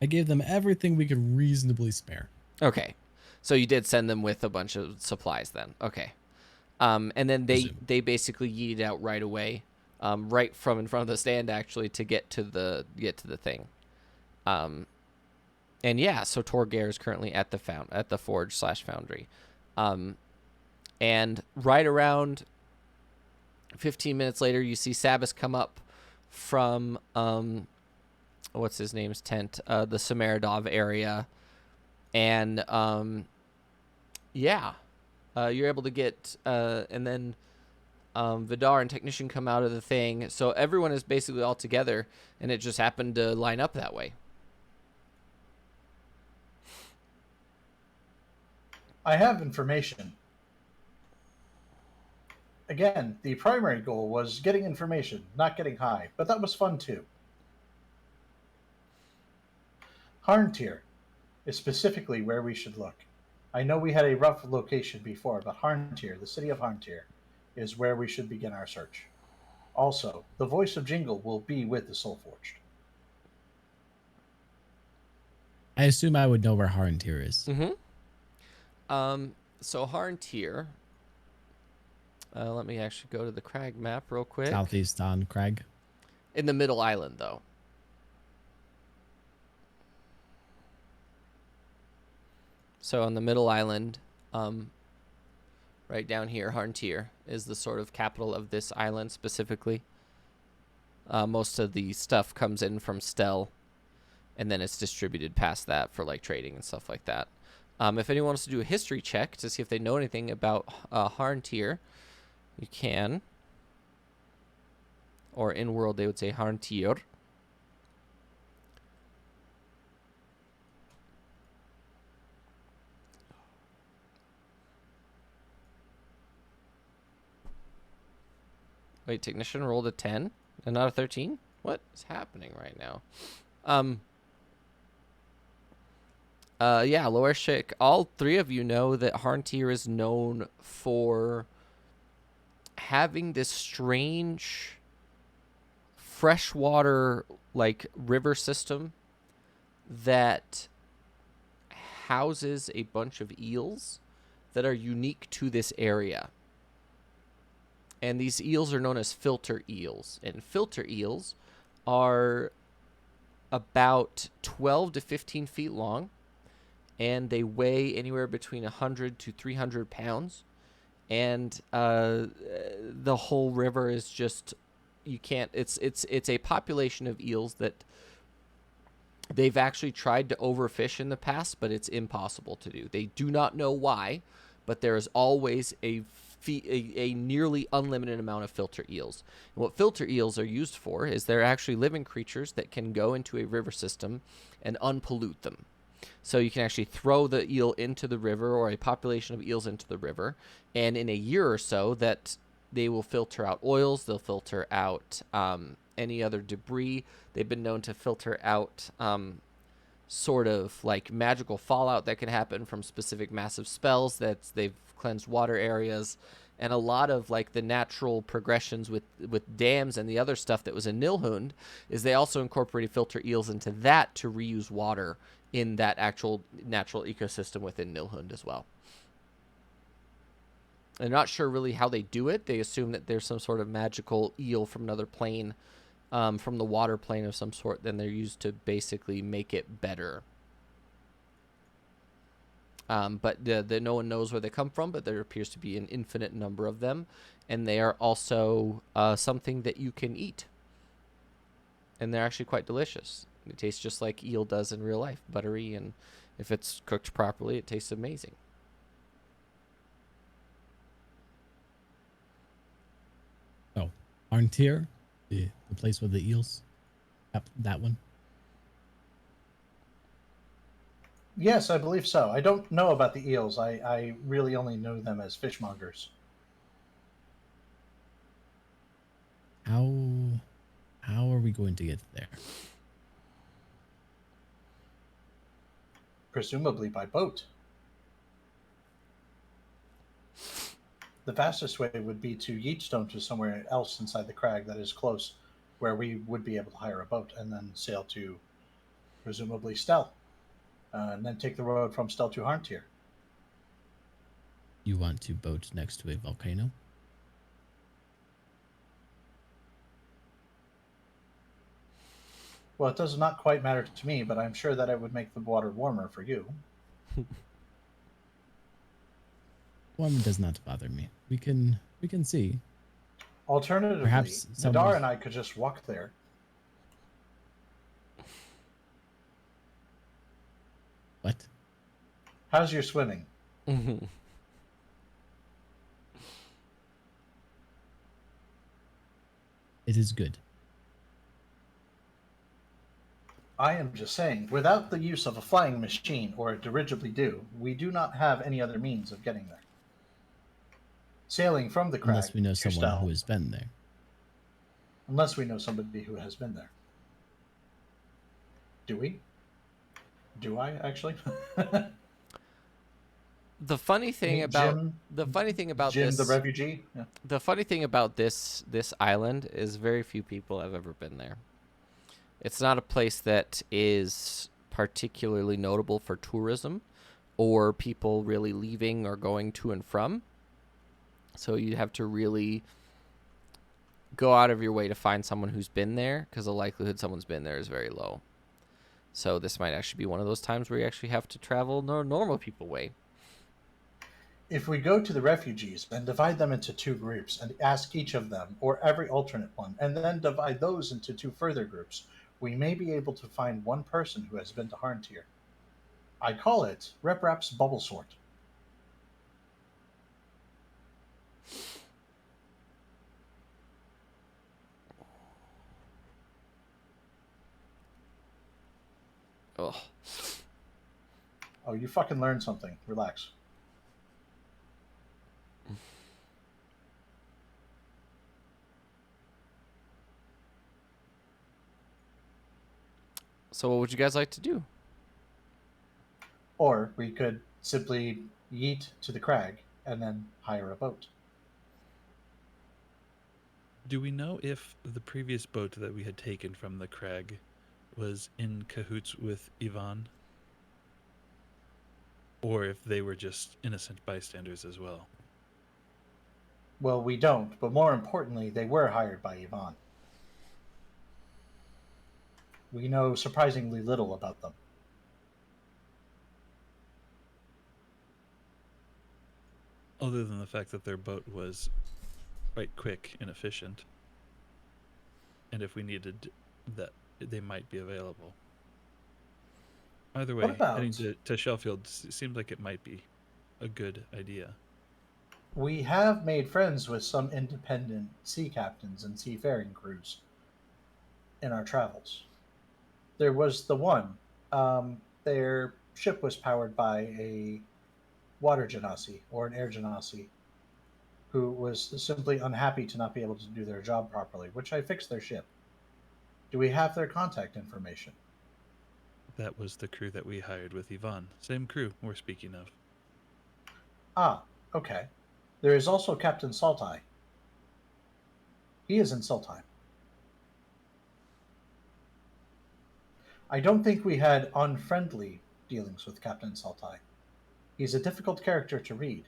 I gave them everything we could reasonably spare. Okay, so you did send them with a bunch of supplies then. Okay, and then they basically yeeted out right away, right from in front of the stand actually to get to the thing. And yeah, so Torgeir is currently at the forge/foundry, and right around 15 minutes later, you see Sabas come up from what's his name's tent, the Samaradov area, and yeah, you're able to get and then Vidar and Technician come out of the thing, so everyone is basically all together, and it just happened to line up that way. I have information. Again, the primary goal was getting information, not getting high, but that was fun too. Harntier is specifically where we should look. I know we had a rough location before, but Harntier, the city of Harntier, is where we should begin our search. Also, the voice of Jingle will be with the Soulforged. I assume I would know where Harntier is. Mm-hmm. So Harntier, let me actually go to the crag map real quick. Southeast on Crag. In the middle island, though. So on the middle island, right down here, Harntier is the sort of capital of this island specifically. Most of the stuff comes in from Stel, and then it's distributed past that for like trading and stuff like that. If anyone wants to do a history check to see if they know anything about Harntier, you can. Or in world, they would say Harntier. Wait, Technician rolled a 10 and not a 13? What is happening right now? Yeah, Loershik, all three of you know that Harntier is known for having this strange freshwater, like, river system that houses a bunch of eels that are unique to this area. And these eels are known as filter eels. And filter eels are about 12 to 15 feet long, and they weigh anywhere between 100 to 300 pounds. And the whole river is just, you can't, it's a population of eels that they've actually tried to overfish in the past, but it's impossible to do. They do not know why, but there is always a nearly unlimited amount of filter eels. And what filter eels are used for is they're actually living creatures that can go into a river system and unpollute them. So you can actually throw the eel into the river, or a population of eels into the river, and in a year or so that they will filter out oils, they'll filter out any other debris. They've been known to filter out sort of like magical fallout that can happen from specific massive spells that they've cleansed water areas, and a lot of like the natural progressions with dams and the other stuff that was in Nilhund is they also incorporated filter eels into that to reuse water in that actual natural ecosystem within Nilhund as well. They're not sure really how they do it. They assume that there's some sort of magical eel from another plane, from the water plane of some sort, then they're used to basically make it better. But no one knows where they come from, but there appears to be an infinite number of them, and they are also something that you can eat. And they're actually quite delicious. It tastes just like eel does in real life, buttery, and if it's cooked properly, it tastes amazing. So, Harntier, the The place with the eels? Yep, that one. Yes, I believe so. I don't know about the eels. I really only know them as fishmongers. How are we going to get there? Presumably by boat. The fastest way would be to yeetstone to somewhere else inside the crag that is close, where we would be able to hire a boat and then sail to, presumably, Stel, and then take the road from Stel to Harntier. You want to boat next to a volcano? Well, it does not quite matter to me, but I'm sure that it would make the water warmer for you. Warm does not bother me. We can see. Alternatively, Perhaps Nadar and I could just walk there. What? How's your swimming? It is good. I am just saying, without the use of a flying machine or a dirigible, we do not have any other means of getting there. Sailing from the crag Unless we know to someone Stel, who has been there. unless we know somebody who has been there. Do we? Do I actually? The funny thing Meet about Jim. this, The refugee. Yeah. the funny thing about this island is very few people have ever been there. It's not a place that is particularly notable for tourism or people really leaving or going to and from. So you have to really go out of your way to find someone who's been there, because the likelihood someone's been there is very low. So this might actually be one of those times where you actually have to travel normal people way. If we go to the refugees and divide them into two groups and ask each of them, or every alternate one, and then divide those into two further groups, we may be able to find one person who has been to Harntier. I call it Rep Rap's bubble sort. Ugh. Oh, you fucking learned something. Relax. So what would you guys like to do? Or we could simply yeet to the crag and then hire a boat. Do we know if the previous boat that we had taken from the crag was in cahoots with Ivan? Or if they were just innocent bystanders as well? Well, we don't, but more importantly, they were hired by Ivan. We know surprisingly little about them. Other than the fact that their boat was quite quick and efficient. And if we needed that, they might be available. Either way, heading to Shellfield seems like it might be a good idea. We have made friends with some independent sea captains and seafaring crews in our travels. There was the one. Their ship was powered by a water genasi or an air genasi who was simply unhappy to not be able to do their job properly, which I fixed their ship. Do we have their contact information? That was the crew that we hired with Ivan. Same crew we're speaking of. Ah, okay. There is also Captain Saltai. He is in Sultai. I don't think we had unfriendly dealings with Captain Saltai. He's a difficult character to read.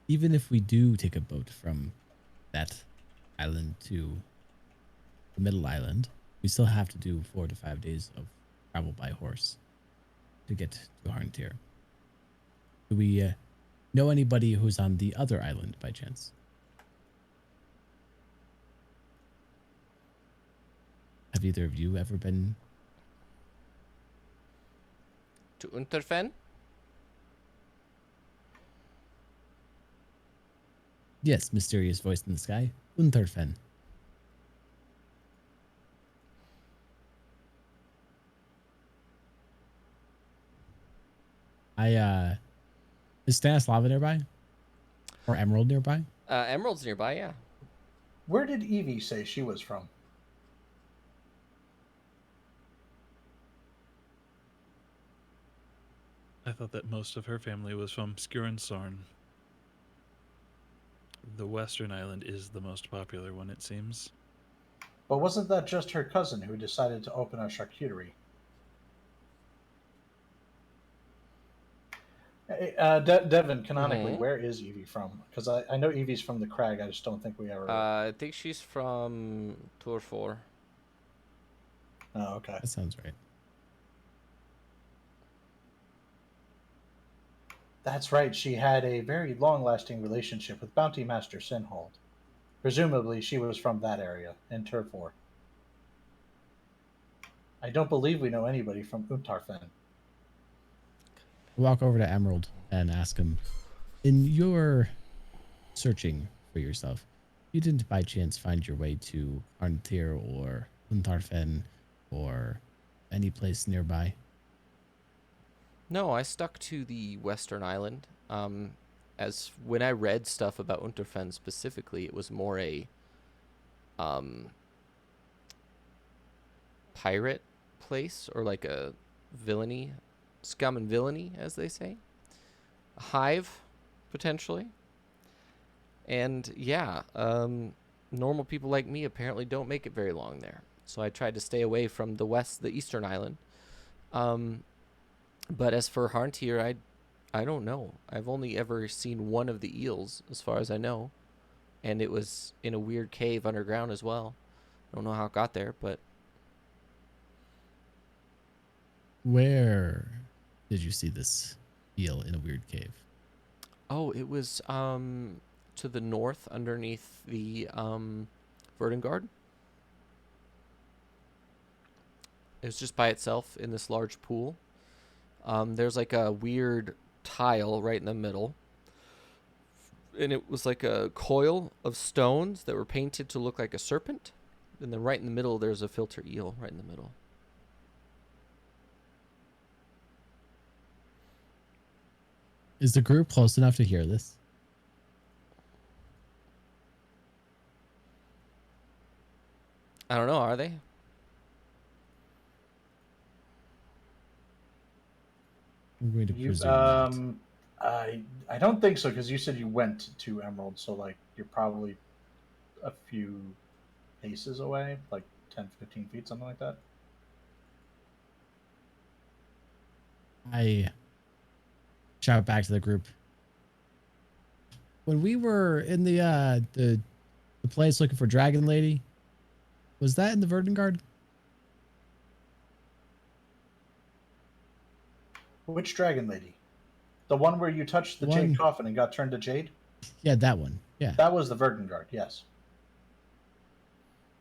Even if we do take a boat from that island to the middle island, we still have to do 4 to 5 days of travel by horse to get to Harntier. Do we know anybody who's on the other island by chance? Have either of you ever been To Unterfen? Yes, mysterious voice in the sky. Unterfen. Is Stanislava nearby? Or Emerald nearby? Emerald's nearby, yeah. Where did Evie say she was from? I thought that most of her family was from Skurinsarn. The western island is the most popular one, it seems. But wasn't that just her cousin who decided to open a charcuterie? Hey, Devin, canonically, Mm-hmm. where is Evie from? Because I know Evie's from the Crag. I just don't think we ever. I think she's from Tour 4. Oh, okay. That sounds right. That's right. She had a very long-lasting relationship with Bounty Master Sinhold. Presumably, she was from that area in Turfor. I don't believe we know anybody from Untarfen. Walk over to Emerald and ask him, in your searching for yourself, you didn't by chance find your way to Arntir or Untarfen or any place nearby? No, I stuck to the Western Island. As when I read stuff about Unterfen specifically, it was more a pirate place, or like a villainy, scum and villainy, as they say. A hive, potentially. And yeah, normal people like me apparently don't make it very long there. So I tried to stay away from the Eastern Island. But as for Harntier, I don't know. I've only ever seen one of the eels, as far as I know, and it was in a weird cave underground as well. I don't know how it got there, but Where did you see this eel in a weird cave? oh, it was to the north underneath the Verdengard. It was just by itself in this large pool. There's like a weird tile right in the middle, and it was like a coil of stones that were painted to look like a serpent. And then right in the middle, there's a filter eel right in the middle. Is the group close enough to hear this? I don't know, are they? I'm going to You, presume not. I don't think so because you said you went to Emerald, so like you're probably a few paces away, like 10, 15 feet, something like that. I shout back to the group. When we were in the place looking for Dragon Lady, was that in the Verdengard? Which dragon lady? The one where you touched the jade coffin and got turned to jade? Yeah, that one. Yeah. That was the Verdengard, yes.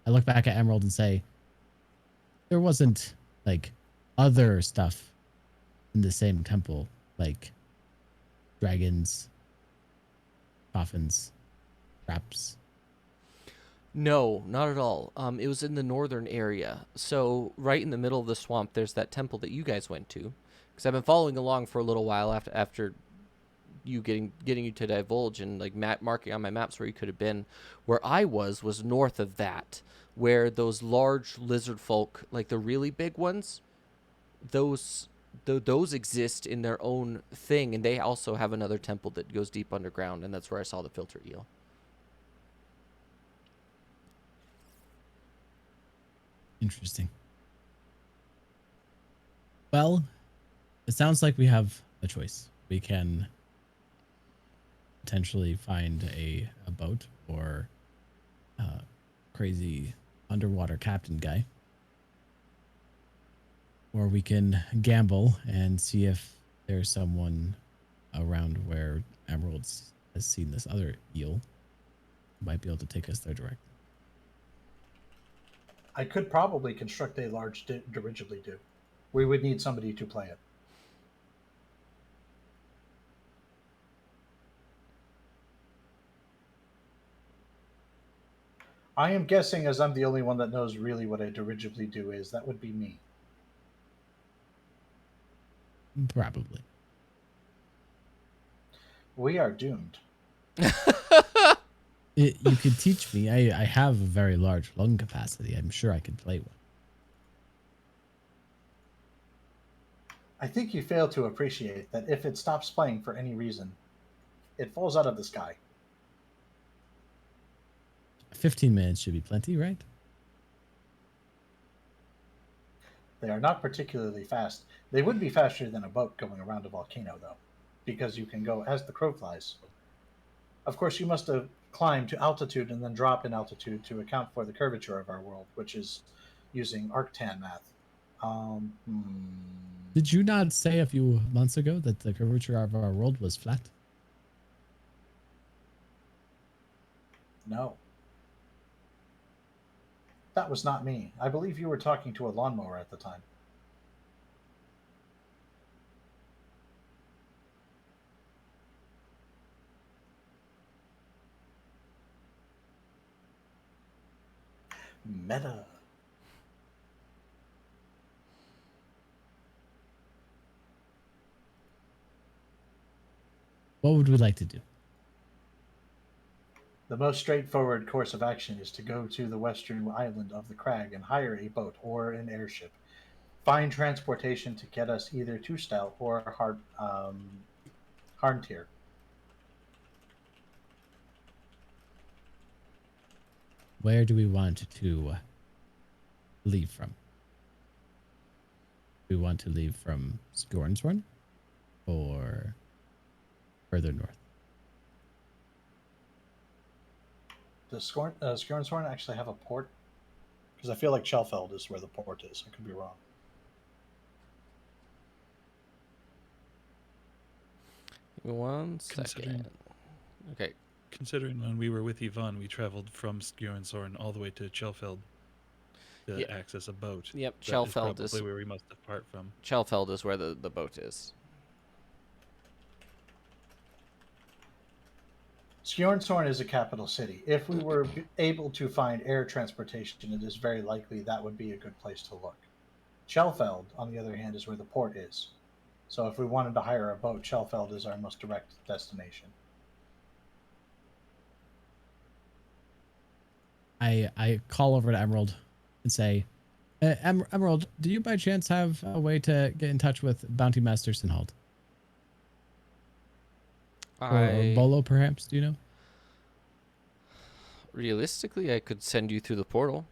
I look back at Emerald and say, there wasn't like other stuff in the same temple, like dragons, coffins, traps. No, not at all. It was in the northern area. So right in the middle of the swamp, there's that temple that you guys went to. Because I've been following along for a little while after you getting you to divulge and like marking on my maps where you could have been. Where I was north of that, where those large lizard folk, like the really big ones, those exist in their own thing, and they also have another temple that goes deep underground, and that's where I saw the filter eel. Interesting. Well, it sounds like we have a choice. We can potentially find a boat or a crazy underwater captain guy. Or we can gamble and see if there's someone around where Emeralds has seen this other eel who might be able to take us there directly. I could probably construct a large dirigible. We would need somebody to play it. I am guessing, as I'm the only one that knows really what a dirigible do is, that would be me. Probably. We are doomed. You could teach me. I have a very large lung capacity. I'm sure I could play one. I think you fail to appreciate that if it stops playing for any reason, it falls out of the sky. 15 minutes should be plenty, right? They are not particularly fast. They would be faster than a boat going around a volcano, though, because you can go as the crow flies. Of course, you must have climbed to altitude and then drop in altitude to account for the curvature of our world, which is using arctan math. Did you not say a few months ago that the curvature of our world was flat? No. That was not me. I believe you were talking to a lawnmower at the time. Meta. What would we like to do? The most straightforward course of action is to go to the western island of the crag and hire a boat or an airship. Find transportation to get us either to Stout or Harntier. Where do we want to leave from? Do we want to leave from Skjornshorn or further north? Does Skjornshorn actually have a port? Because I feel like Shellfeld is where the port is. I could be wrong. Give me 1 second. Okay. Considering when we were with Yvonne, we traveled from Skjornshorn all the way to Chelfeld to access a boat. Yep, Chelfeld is probably where we must depart from. Chelfeld is where the boat is. Skjornshorn is a capital city. If we were able to find air transportation, it is very likely that would be a good place to look. Chelfeld, on the other hand, is where the port is. So if we wanted to hire a boat, Chelfeld is our most direct destination. I call over to Emerald and say, Emerald, do you by chance have a way to get in touch with Bounty Master Sinhold? Or Bolo, perhaps? Do you know? Realistically, I could send you through the portal.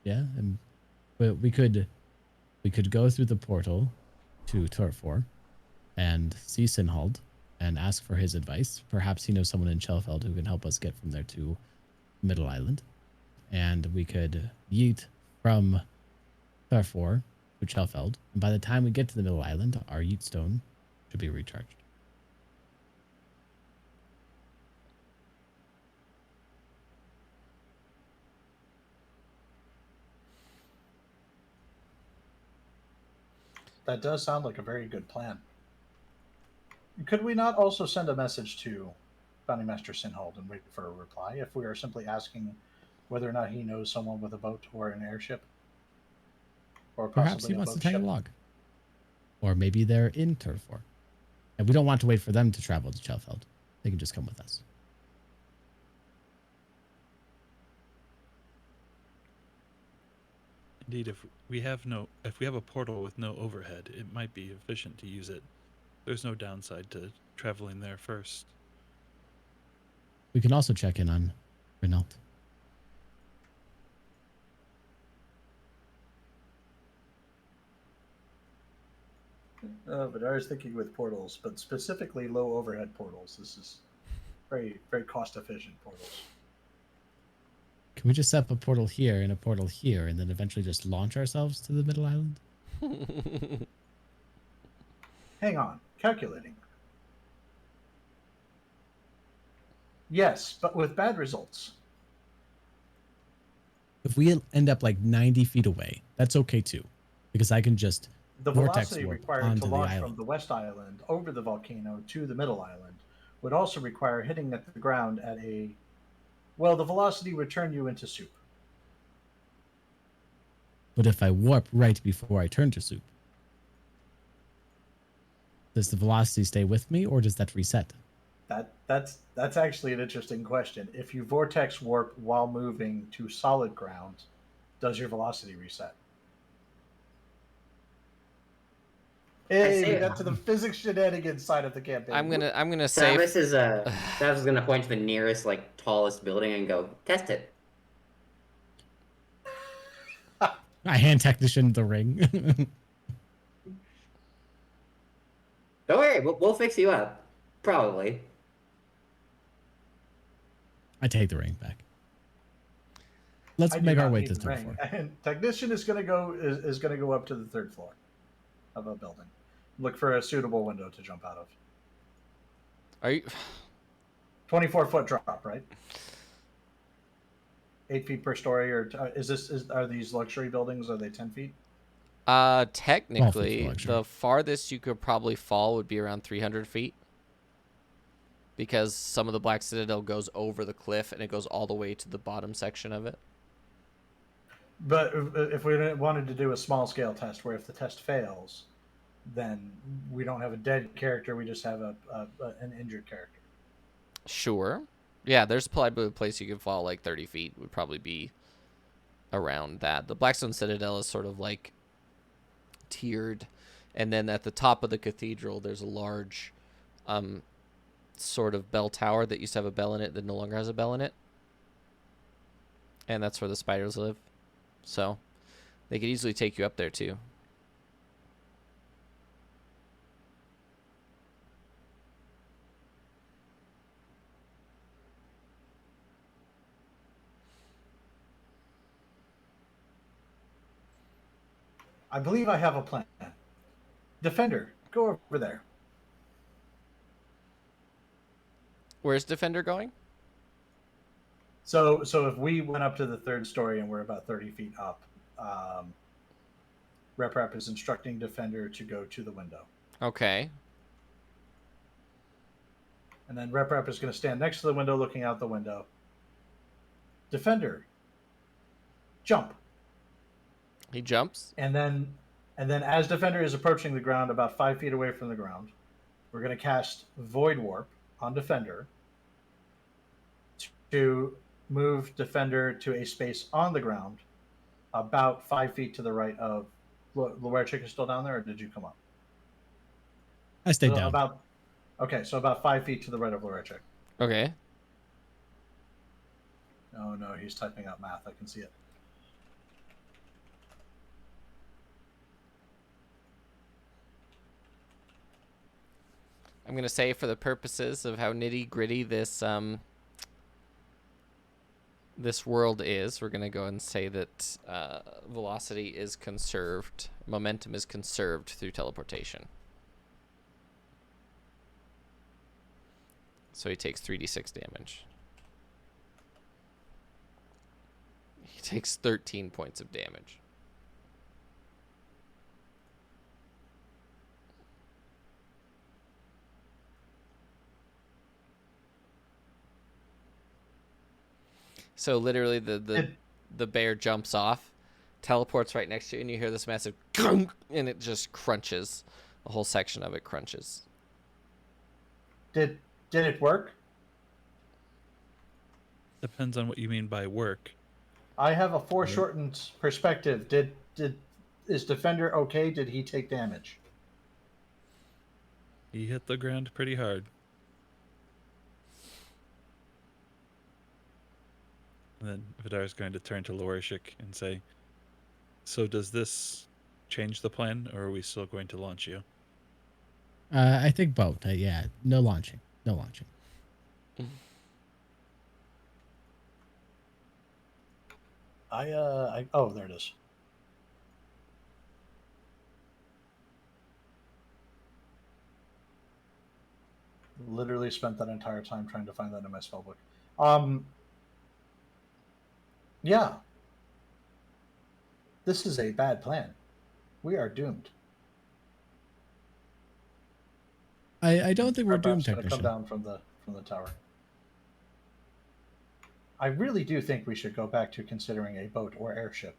Yeah, but we could go through the portal to Turfor and see Sinhold and ask for his advice. Perhaps he knows someone in Chelfeld who can help us get from there to Middle Island. And we could yeet from Turfor to Chelfeld. And by the time we get to the Middle Island, our yeet stone should be recharged. That does sound like a very good plan. Could we not also send a message to Bounty Master Sinhold and wait for a reply if we are simply asking whether or not he knows someone with a boat or an airship? Or perhaps he wants to tag along. Or maybe they're in Turfor. And we don't want to wait for them to travel to Chelfeld. They can just come with us. Indeed, if we have a portal with no overhead, it might be efficient to use it. There's no downside to traveling there first. We can also check in on Renault. But I was thinking with portals, but specifically low overhead portals. This is very, very cost efficient portals. Can we just set up a portal here and a portal here and then eventually just launch ourselves to the Middle Island? Hang on. Calculating. Yes, but with bad results. If we end up like 90 feet away, that's okay too. Because I can just The vortex velocity warp required to onto the launch island. from the west island over the volcano to the middle island would also require hitting at the ground at a. Well, the velocity would turn you into soup. But if I warp right before I turn to soup, does the velocity stay with me or does that reset? That's actually an interesting question. If you vortex warp while moving to solid ground, does your velocity reset? Hey, we got to the physics shenanigans side of the campaign. I'm gonna say Travis is Travis is gonna point to the nearest like tallest building and go test it. I hand technician the ring. Don't worry, we'll fix you up. Probably. I take the ring back. Let's I do make our not way need to the the third ring. floor. And technician is going to go up to the third floor of a building. Look for a suitable window to jump out of. Are you 24-foot drop, right? 8 feet per story, or are these luxury buildings? Are they 10 feet? Technically, the farthest you could probably fall would be around 300 feet. Because some of the Black Citadel goes over the cliff and it goes all the way to the bottom section of it. But if we wanted to do a small scale test where if the test fails, then we don't have a dead character, we just have an injured character. Sure. Yeah, there's probably a place you could fall like 30 feet would probably be around that. The Blackstone Citadel is sort of like tiered. And then at the top of the cathedral, there's a large sort of bell tower that used to have a bell in it that no longer has a bell in it. And that's where the spiders live. So they could easily take you up there too. I believe I have a plan. Defender, go over there. Where's Defender going? So if we went up to the third story and we're about 30 feet up, Rep is instructing Defender to go to the window. Okay. And then Rep is going to stand next to the window looking out the window. Defender, jump. He jumps. And then as Defender is approaching the ground about 5 feet away from the ground, we're going to cast Void Warp on Defender to move Defender to a space on the ground about 5 feet to the right of... Luerchik is still down there, or did you come up? I stayed down. Okay, so about 5 feet to the right of Luerchik. Okay. Oh no, he's typing out math. I can see it. I'm going to say for the purposes of how nitty-gritty this this world is, we're going to go and say that velocity is conserved, momentum is conserved through teleportation. So he takes 3d6 damage. He takes 13 points of damage. So literally the bear jumps off, teleports right next to you, and you hear this massive gunk, and it just crunches. The whole section of it crunches. Did it work? Depends on what you mean by work. I have a foreshortened perspective. Is Defender okay? Did he take damage? He hit the ground pretty hard. And then Vidar's going to turn to Lorishik and say, so does this change the plan, or are we still going to launch you? I think both. Yeah, no launching. No launching. Oh, there it is. Literally spent that entire time trying to find that in my spellbook. Yeah. This is a bad plan. We are doomed. I don't think we're doomed, going to come technician. down from the tower. I really do think we should go back to considering a boat or airship.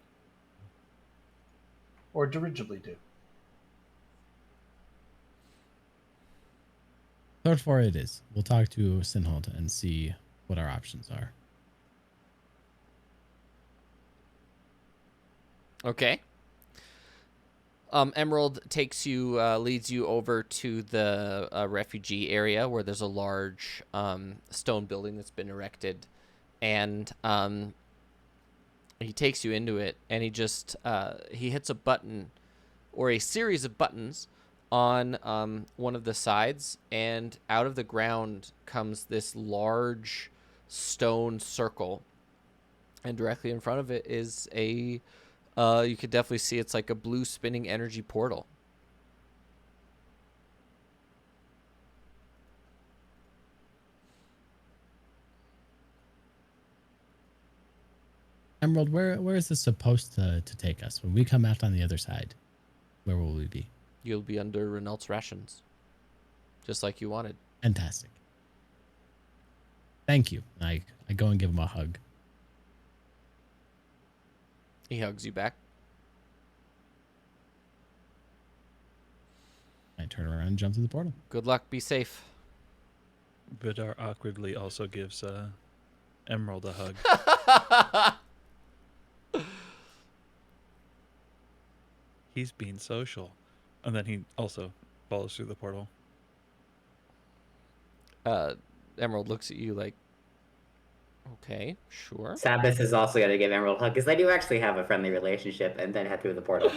Or dirigible do. Third floor it is. We'll talk to Sinhold and see what our options are. Okay. Emerald takes you, leads you over to the refugee area where there's a large stone building that's been erected, and he takes you into it, and he just he hits a button or a series of buttons on one of the sides, and out of the ground comes this large stone circle, and directly in front of it is a you could definitely see it's like a blue spinning energy portal. Emerald, where is this supposed to take us? When we come out on the other side, where will we be? You'll be under Renault's rations, just like you wanted. Fantastic. Thank you. I go and give him a hug. He hugs you back. I turn around and jump through the portal. Good luck. Be safe. Vidar awkwardly also gives Emerald a hug. He's being social. And then he also follows through the portal. Emerald looks at you like, okay, sure. Sabbath is also going to give Emerald a hug because they do actually have a friendly relationship, and then head through the portal.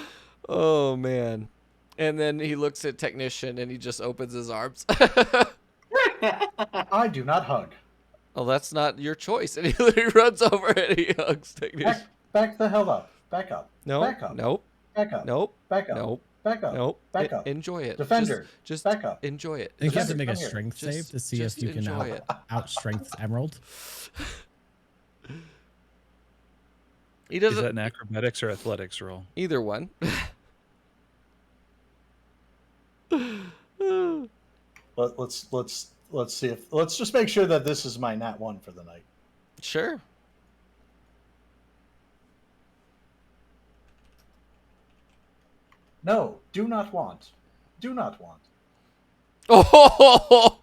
Oh, man. And then he looks at Technician and he just opens his arms. I do not hug. Oh, that's not your choice. And he literally runs over and he hugs Technician. Back the hell up. Back up. No, Back up. nope, Back up. nope, Back up. nope, Back up. nope. Back up. Enjoy it. Defender. Just Back up. enjoy it. I think you have to Defender, make a come here. strength Just- save to see just if you can enjoy it. outstrength Emerald. He Is doesn't. that an acrobatics or athletics roll? Either one. Let's see if let's just make sure that this is my nat 1 for the night. Sure. No, do not want. Do not want. Oh.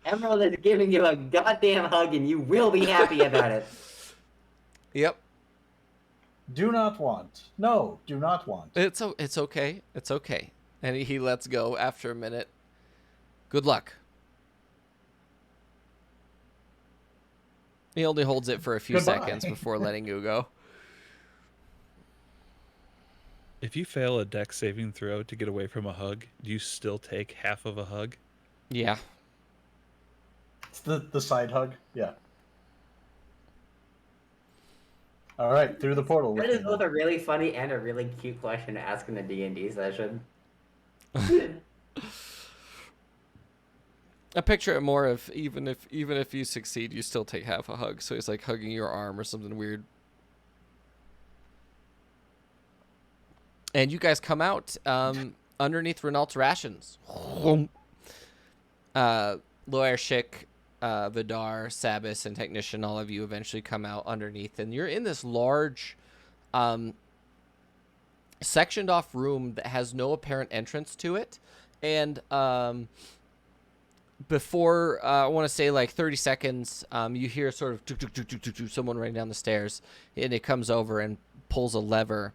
Emerald is giving you a goddamn hug, and you will be happy about it. Yep. Do not want. No, do not want. It's okay. It's okay. And he lets go after a minute. Good luck. He only holds it for a few Goodbye. seconds before letting you go. If you fail a dex saving throw to get away from a hug, do you still take half of a hug? Yeah. It's the side hug. Yeah. All right, through the portal. That with is me both now. a really funny and a really cute question to ask in a D&D session. I picture it more of even if you succeed, you still take half a hug. So he's like hugging your arm or something weird. And you guys come out underneath Renault's rations. Loershik, Vidar, Sabis, and Technician, all of you eventually come out underneath. And you're in this large sectioned off room that has no apparent entrance to it. And before, I want to say like 30 seconds, you hear sort of tuk, tuk, tuk, tuk, tuk, tuk, someone running down the stairs. And it comes over and pulls a lever.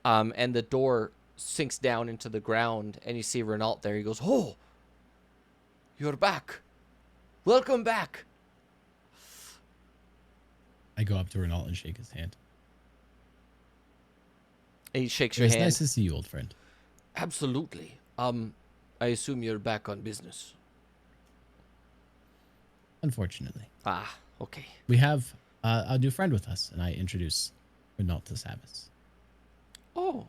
And the door sinks down into the ground, and you see Renault there. He goes, "Oh, you're back. Welcome back." I go up to Renault and shake his hand. He shakes your It's hand. nice to see you, old friend. Absolutely. I assume you're back on business. Unfortunately. Ah, okay. We have a new friend with us, and I introduce Renault to Sabbath. Oh.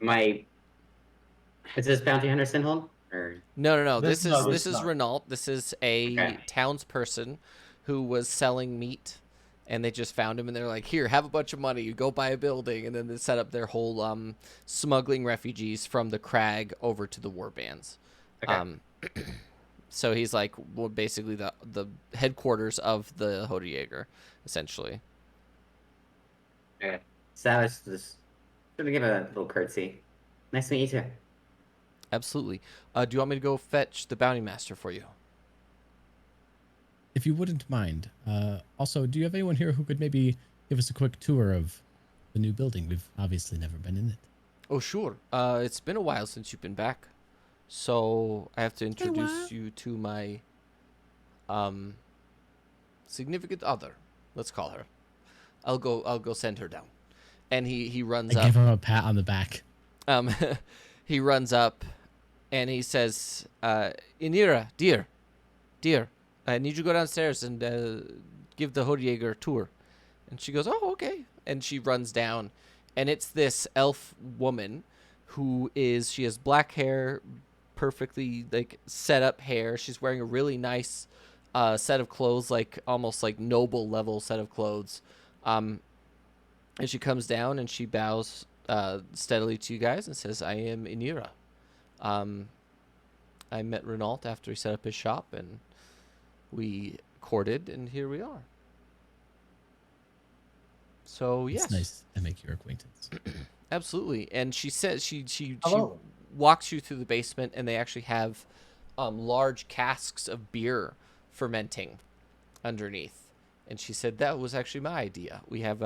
Is this Bounty Hunter Sinholm? Or No. This This is not. Renault. This is a Okay. townsperson who was selling meat and they just found him, and they're like, here, have a bunch of money, you go buy a building. And then they set up their whole smuggling refugees from the crag over to the warbands. Okay. So he's like, well, basically the headquarters of the Hodejäger, essentially. Okay. So I was just going to give a little curtsy. Nice to meet you too. Absolutely. Do you want me to go fetch the bounty master for you? If you wouldn't mind. Also, do you have anyone here who could maybe give us a quick tour of the new building? We've obviously never been in it. Oh, sure. It's been a while since you've been back. So I have to introduce you to my significant other. Let's call her. I'll go send her down. And he runs up. Give him a pat on the back. He runs up and he says, Inira, dear, I need you to go downstairs and give the Hodejäger a tour. And she goes, oh, okay. And she runs down, and it's this elf woman she has black hair, perfectly like set up hair. She's wearing a really nice set of clothes, like almost like noble level set of clothes. And she comes down and she bows steadily to you guys and says, I am Inira. I met Renault after he set up his shop, and we courted, and here we are. So, yes. It's nice to make your acquaintance. Absolutely. And she says she walks you through the basement, and they actually have large casks of beer fermenting underneath. And she said, that was actually my idea. We have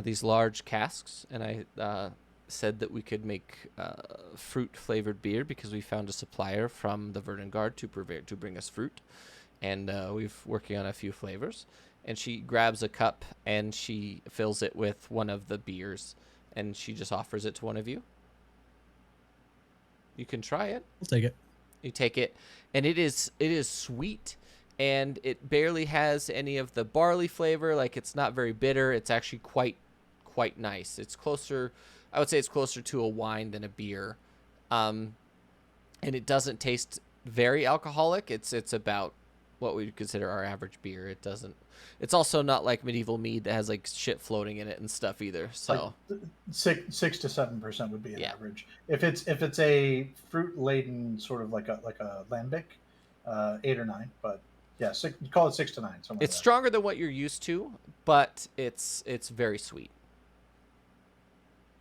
these large casks, and I said that we could make fruit-flavored beer because we found a supplier from the Verdant Guard to bring us fruit. And we're working on a few flavors. And she grabs a cup, and she fills it with one of the beers, and she just offers it to one of you. You can try it. I'll take it. You take it, and it is sweet, and it barely has any of the barley flavor. Like, it's not very bitter. It's actually quite nice. I would say it's closer to a wine than a beer. And it doesn't taste very alcoholic. It's about what we would consider our average beer. It's also not like medieval mead that has like shit floating in it and stuff either. So like 6 to 7% would be an average. If it's a fruit laden sort of like a lambic, 8 or 9. But yeah, call it 6 to 9. It's stronger than what you're used to, but it's very sweet.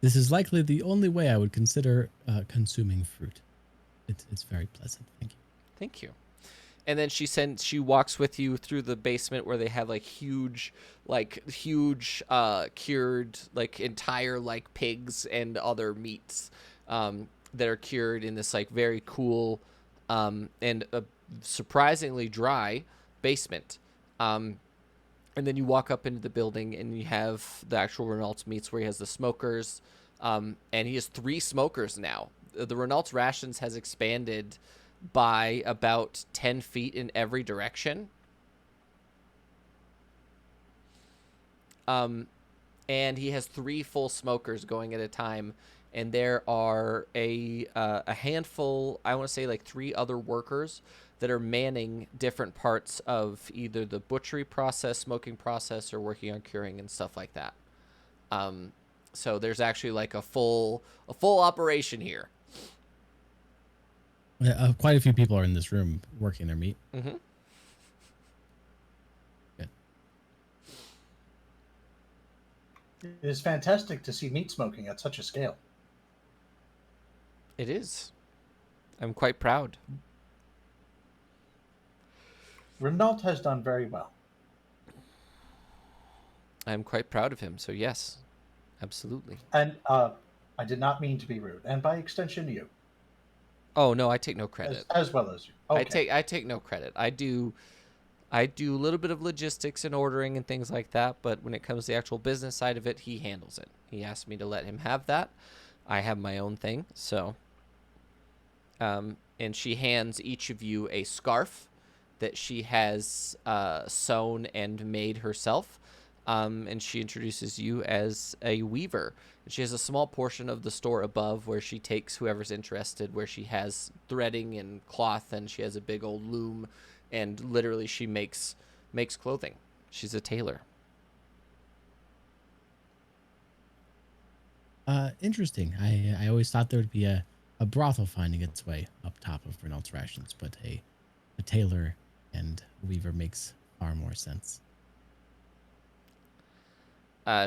This is likely the only way I would consider consuming fruit. It's very pleasant. Thank you. Thank you. And then she walks with you through the basement where they have like huge cured like entire like pigs and other meats that are cured in this like very cool and surprisingly dry basement. And then you walk up into the building and you have the actual Renault's meats where he has the smokers, and he has 3 smokers now. The Renault's rations has expanded by about 10 feet in every direction. And he has 3 full smokers going at a time, and there are a handful, I want to say like 3 other workers that are manning different parts of either the butchery process, smoking process, or working on curing and stuff like that. So there's actually like a full operation here. Quite a few people are in this room working their meat. Mm-hmm. Good. It is fantastic to see meat smoking at such a scale. It is. I'm quite proud. Renault has done very well. I'm quite proud of him, so yes, absolutely. And I did not mean to be rude, and by extension, you. Oh no, I take no credit. As well as you. Okay. I take no credit. I do a little bit of logistics and ordering and things like that, but when it comes to the actual business side of it, he handles it. He asked me to let him have that. I have my own thing, so. And she hands each of you a scarf that she has sewn and made herself. And she introduces you as a weaver. And she has a small portion of the store above where she takes whoever's interested, where she has threading and cloth, and she has a big old loom, and literally she makes clothing. She's a tailor. Interesting. I always thought there would be a brothel finding its way up top of Renault's rations, but a tailor and weaver makes far more sense.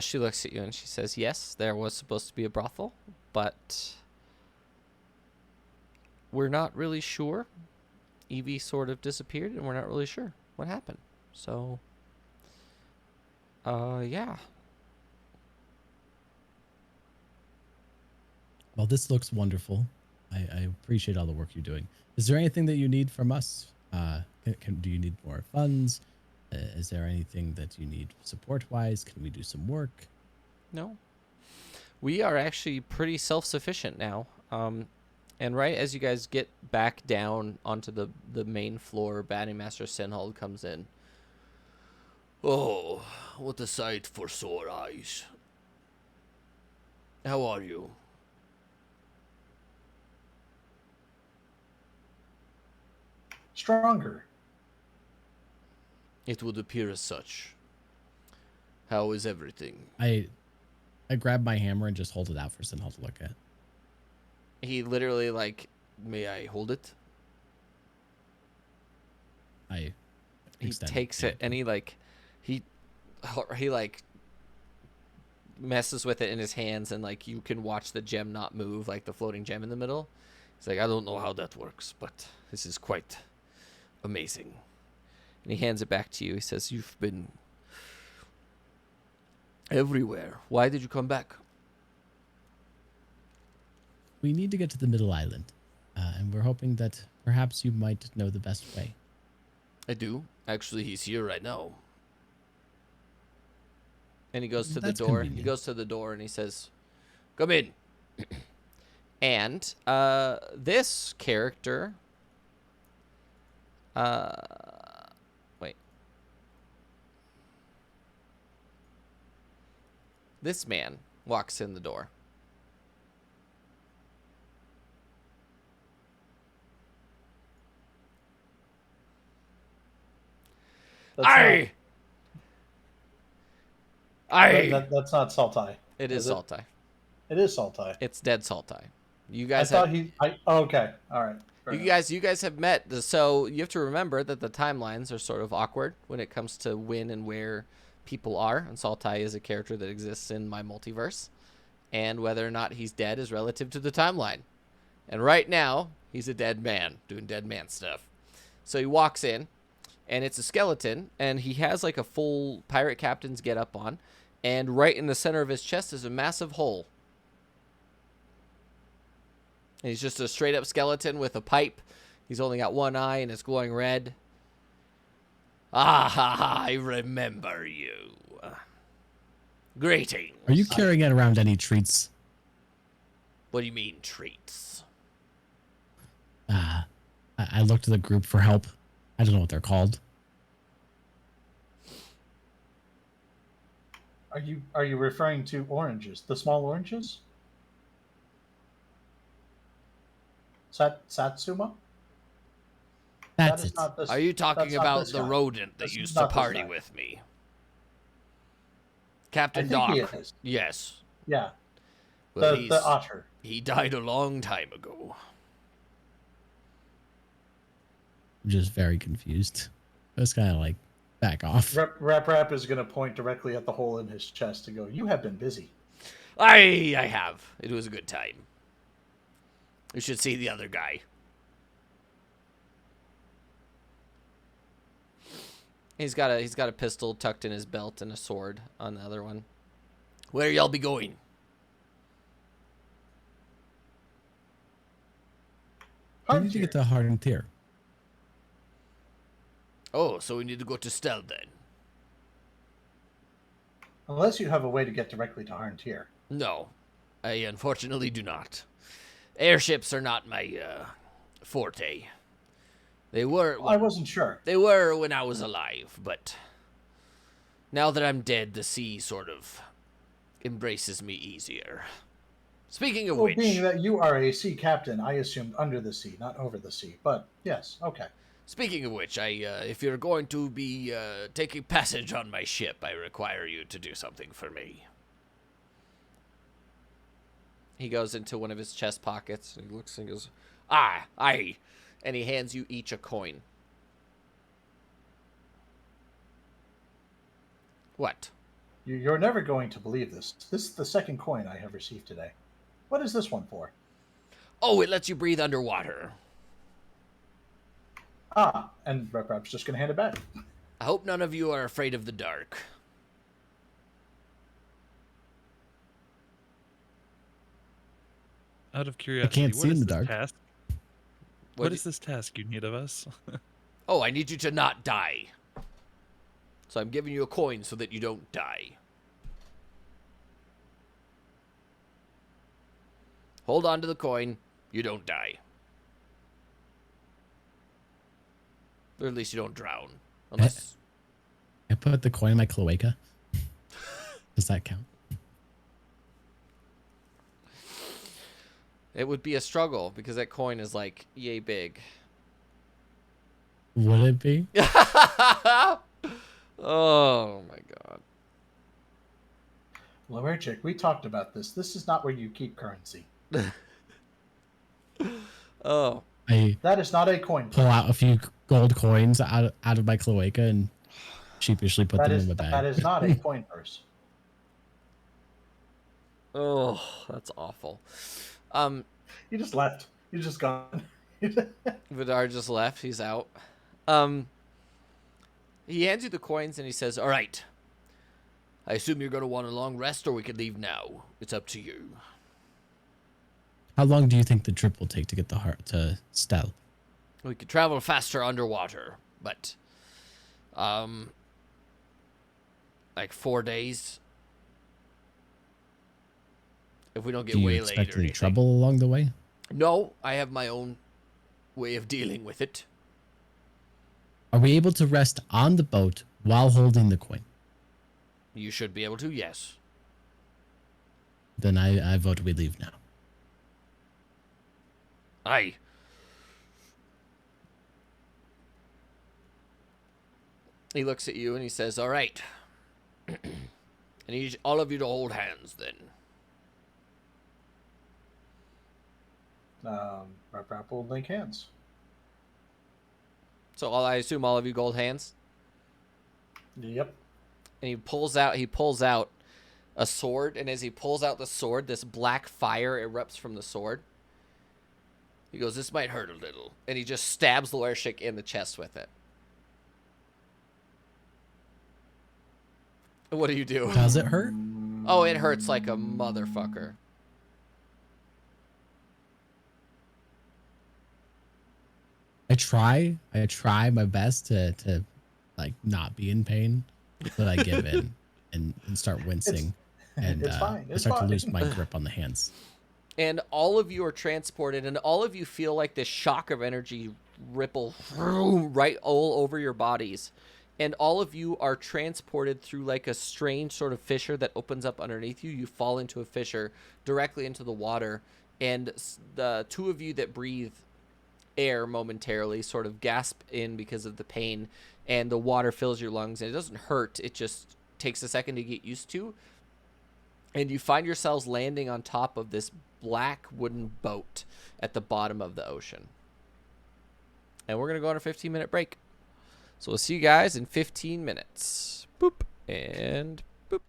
She looks at you and she says, yes, there was supposed to be a brothel, but we're not really sure. Evie sort of disappeared, and we're not really sure what happened. So, yeah. Well, this looks wonderful. I appreciate all the work you're doing. Is there anything that you need from us? Do you need more funds? Is there anything that you need support-wise? Can we do some work? No. We are actually pretty self-sufficient now. And right as you guys get back down onto the main floor, Batting Master Sinhold comes in. Oh, what a sight for sore eyes. How are you? Stronger. It would appear as such. How is everything? I grab my hammer and just hold it out for Sinhold to look at. He literally, like, may I hold it? He takes it and he messes with it in his hands, and like you can watch the gem not move, like the floating gem in the middle. He's like, I don't know how that works, but this is quite amazing. And he hands it back to you. He says, you've been everywhere. Why did you come back? We need to get to the Middle Island, and we're hoping that perhaps you might know the best way. I do. Actually, he's here right now. And he goes to the door. Convenient. He goes to the door and he says, come in. And this character... wait. This man walks in the door. That's not Saltai. It is Saltai. It is Saltai. It's dead Saltai. You I guys thought have, okay. All right. Fair enough. you guys have met. So you have to remember that the timelines are sort of awkward when it comes to when and where people are. And Saltai is a character that exists in my multiverse, and whether or not he's dead is relative to the timeline. And right now, he's a dead man doing dead man stuff. So he walks in, and it's a skeleton, and he has like a full pirate captain's getup on, and right in the center of his chest is a massive hole. And he's just a straight up skeleton with a pipe. He's only got one eye and it's glowing red. Ah, I remember you. Greetings. Are you carrying around any treats? What do you mean, treats? I looked to the group for help. I don't know what they're called. Are you referring to oranges? The small oranges? Satsuma? That's That is it. not this. Are you talking that's not about this the guy. rodent that That's used not to this party guy. with me? I Captain think he Doc. is. Yes. Yeah. Well, The otter. he died a long time ago. I'm just very confused. I was kind of like, back off. Rap is going to point directly at the hole in his chest and go, "You have been busy." I have. It was a good time. You should see the other guy. He's got a pistol tucked in his belt and a sword on the other one. Where y'all be going? We need to get to Hard and Tier. Oh, so we need to go to Stel then. Unless you have a way to get directly to Harntier. No, I unfortunately do not. Airships are not my forte. They were. I wasn't sure. They were when I was alive, but now that I'm dead, the sea sort of embraces me easier. Speaking of which, being that you are a sea captain, I assumed under the sea, not over the sea. But yes, okay. Speaking of which, if you're going to be taking passage on my ship, I require you to do something for me. He goes into one of his chest pockets, and he looks and goes, aye. And he hands you each a coin. What? You're never going to believe this. This is the second coin I have received today. What is this one for? Oh, it lets you breathe underwater. And Reprap's just going to hand it back. I hope none of you are afraid of the dark. Out of curiosity, can't see in the dark. Task? What is this task you need of us? Oh, I need you to not die. So I'm giving you a coin so that you don't die. Hold on to the coin. You don't die. Or at least you don't drown. Unless... I put the coin in my cloaca. Does that count? It would be a struggle because that coin is like yay big. Would it be? Oh my god. Loerchic, we talked about this. This is not where you keep currency. Oh. That is not a coin. Pull out a few gold coins out of my cloaca and sheepishly put them in the bag. That is not a coin purse. Oh, that's awful. You just left. You're just gone. Vidar just left. He's out. He hands you the coins and he says, "All right. I assume you're going to want a long rest, or we could leave now. It's up to you." How long do you think the trip will take to get the heart to Stell? We could travel faster underwater, but like 4 days. If we don't get Do you waylaid expect or any anything. trouble along the way? No, I have my own way of dealing with it. Are we able to rest on the boat while holding the coin? You should be able to, yes. Then I vote we leave now. Aye. He looks at you and he says, "All right. I need all of you to hold hands then." Reprap will link hands. So I assume all of you hold hands? Yep. And he pulls out a sword, and as he pulls out the sword, this black fire erupts from the sword. He goes, "This might hurt a little." And he just stabs Loershik in the chest with it. What do you do? Does it hurt? Oh, it hurts like a motherfucker. I try my best to like not be in pain, but I give in and start wincing. It's fine. I start to lose my grip on the hands. And all of you are transported, and all of you feel like this shock of energy ripple right all over your bodies. And all of you are transported through like a strange sort of fissure that opens up underneath you. You fall into a fissure directly into the water. And the two of you that breathe air momentarily sort of gasp in because of the pain. And the water fills your lungs. And it doesn't hurt. It just takes a second to get used to. And you find yourselves landing on top of this black wooden boat at the bottom of the ocean. And we're going to go on a 15-minute break. So we'll see you guys in 15 minutes. Boop and boop.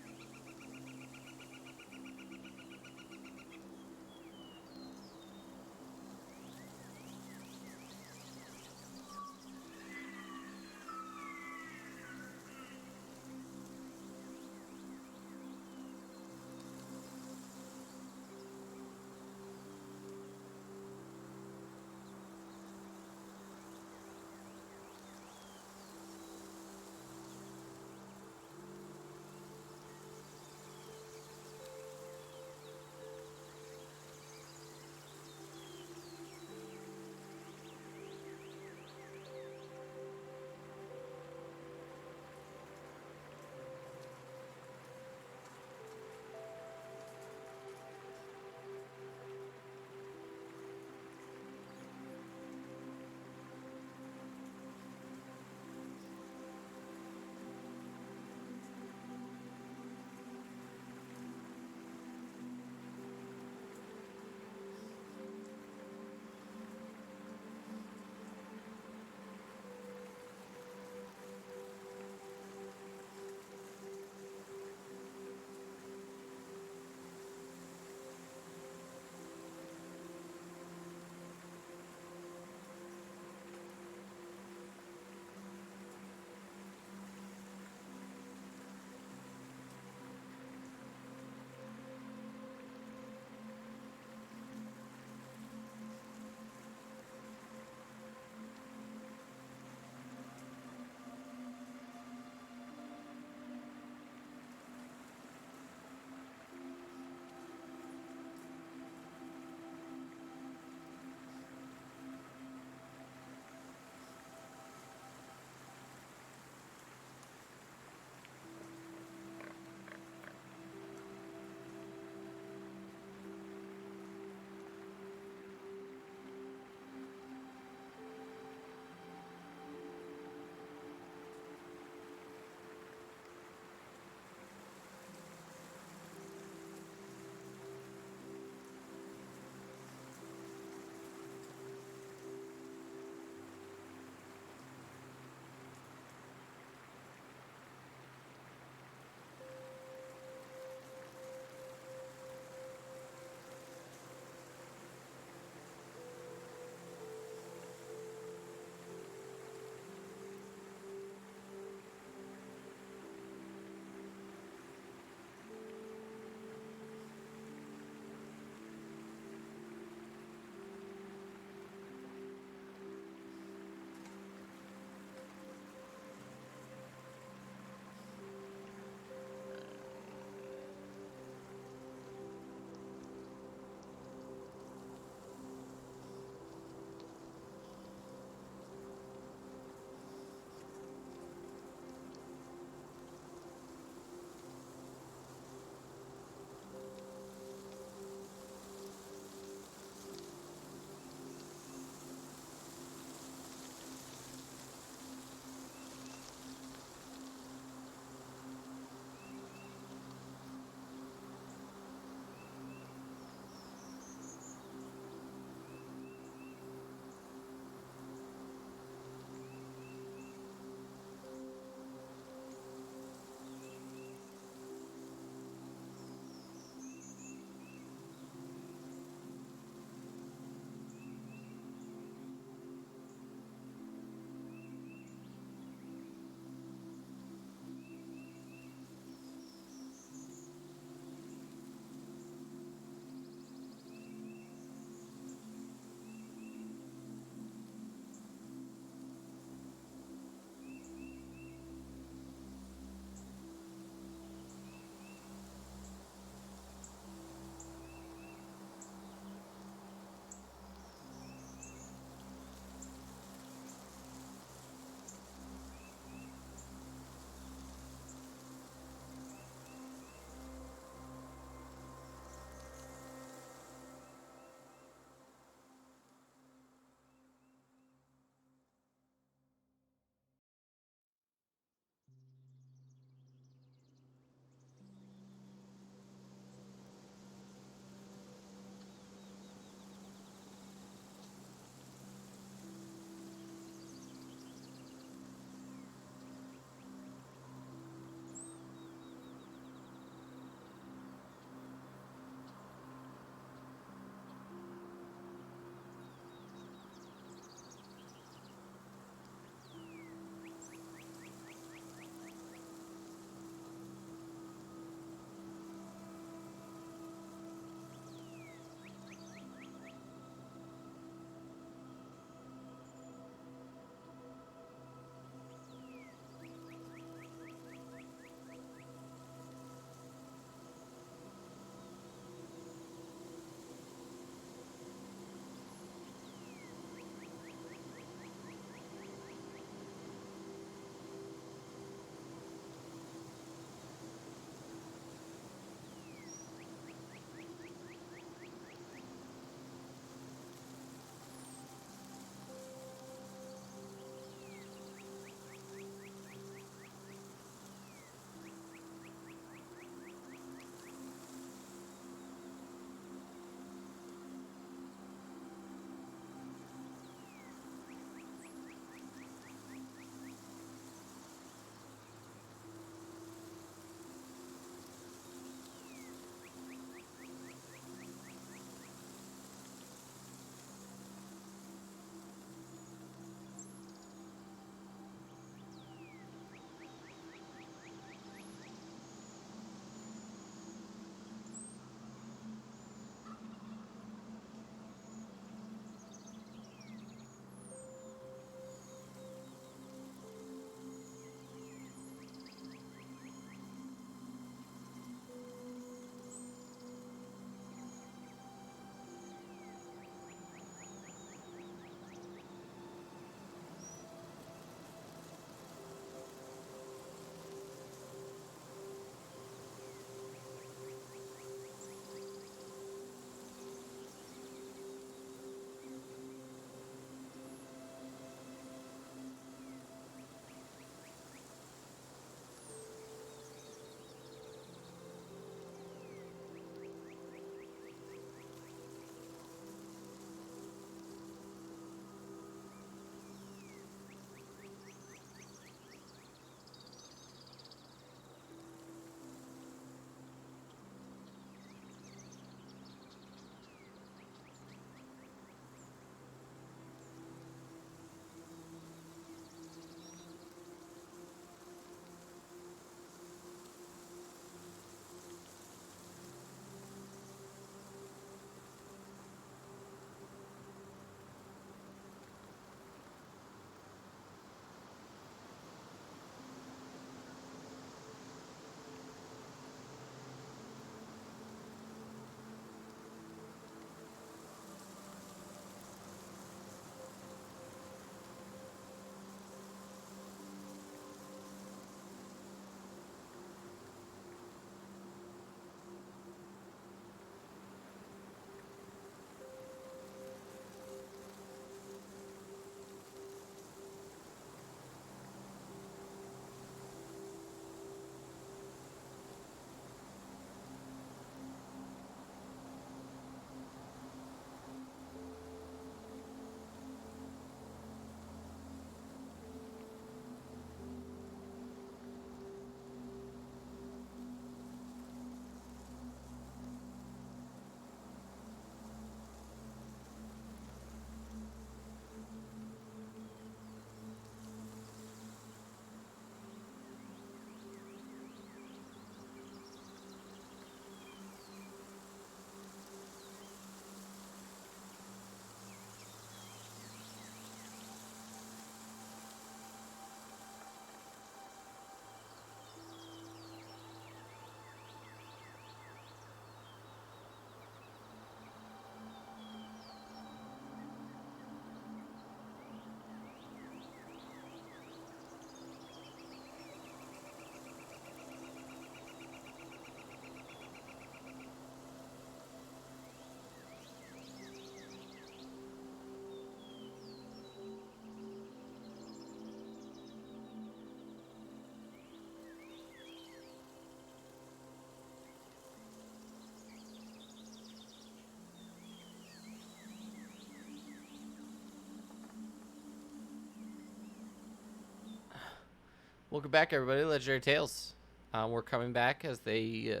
Welcome back, everybody. Legendary Tales. We're coming back as they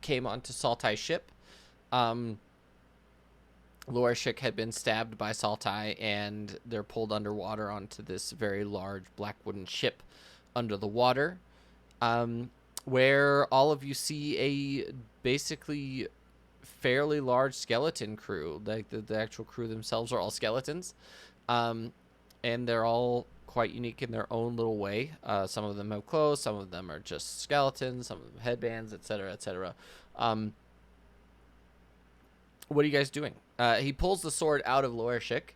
came onto Saltai's ship. Lorishik had been stabbed by Saltai, and they're pulled underwater onto this very large black wooden ship under the water, where all of you see a basically fairly large skeleton crew. Like the actual crew themselves are all skeletons, and they're all quite unique in their own little way. Some of them have clothes, some of them are just skeletons, some of them headbands, etc., etc. What are you guys doing? He pulls the sword out of Lorishik,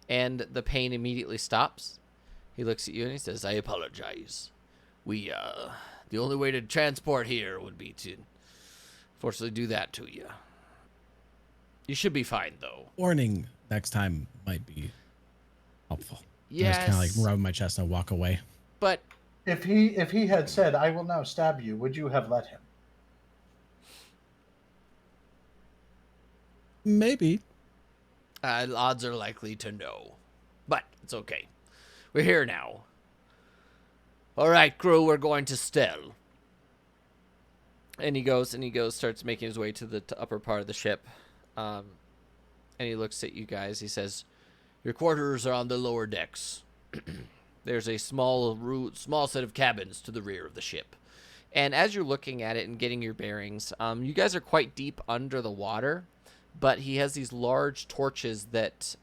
and the pain immediately stops. He looks at you and he says, "I apologize. The only way to transport here would be to, fortunately, do that to you. You should be fine, though." Warning next time might be helpful. Yes. I just kind of like rub my chest and walk away. But if he had said, "I will now stab you," would you have let him? Maybe. Odds are likely to no. But it's okay. We're here now. All right, crew, we're going to Stell. And he goes, starts making his way to the upper part of the ship. And he looks at you guys. He says, "Your quarters are on the lower decks. There's a small set of cabins to the rear of the ship." And as you're looking at it and getting your bearings, you guys are quite deep under the water, but he has these large torches that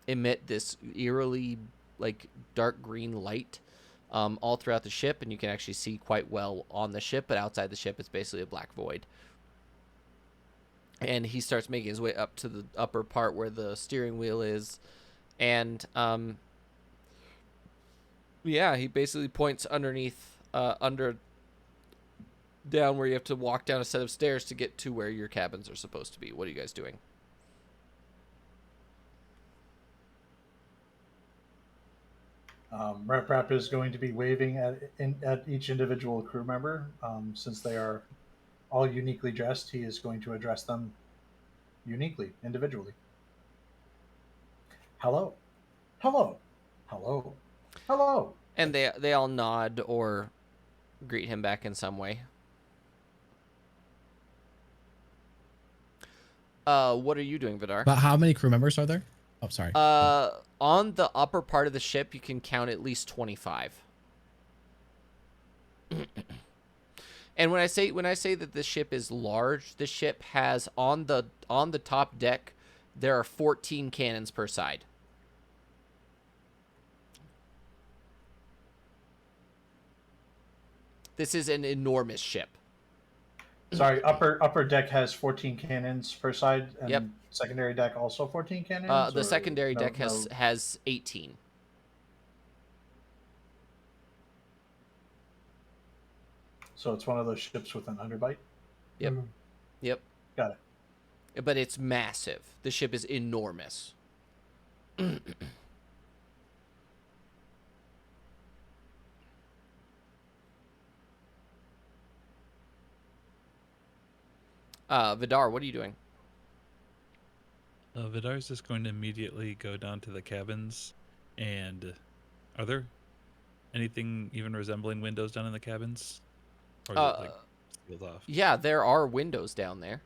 emit this eerily, like, dark green light all throughout the ship, and you can actually see quite well on the ship, but outside the ship it's basically a black void. And he starts making his way up to the upper part where the steering wheel is, and yeah, he basically points underneath, down where you have to walk down a set of stairs to get to where your cabins are supposed to be. What are you guys doing? Rap is going to be waving at each individual crew member. Since they are all uniquely dressed, he is going to address them uniquely, individually. Hello. Hello. Hello. Hello. And they all nod or greet him back in some way. What are you doing, Vidar? But how many crew members are there? Oh, sorry. On the upper part of the ship, you can count at least 25. And when I say that the ship is large, the ship has on the top deck, there are 14 cannons per side. This is an enormous ship. Sorry, upper deck has 14 cannons per side, and Yep. Secondary deck also 14 cannons. The secondary deck has 18. So it's one of those ships with an underbite. Yep. Yep. Got it. But it's massive. The ship is enormous. Vidar, what are you doing? Vidar's just going to immediately go down to the cabins, and are there anything even resembling windows down in the cabins? Or is it like sealed off? Yeah, there are windows down there,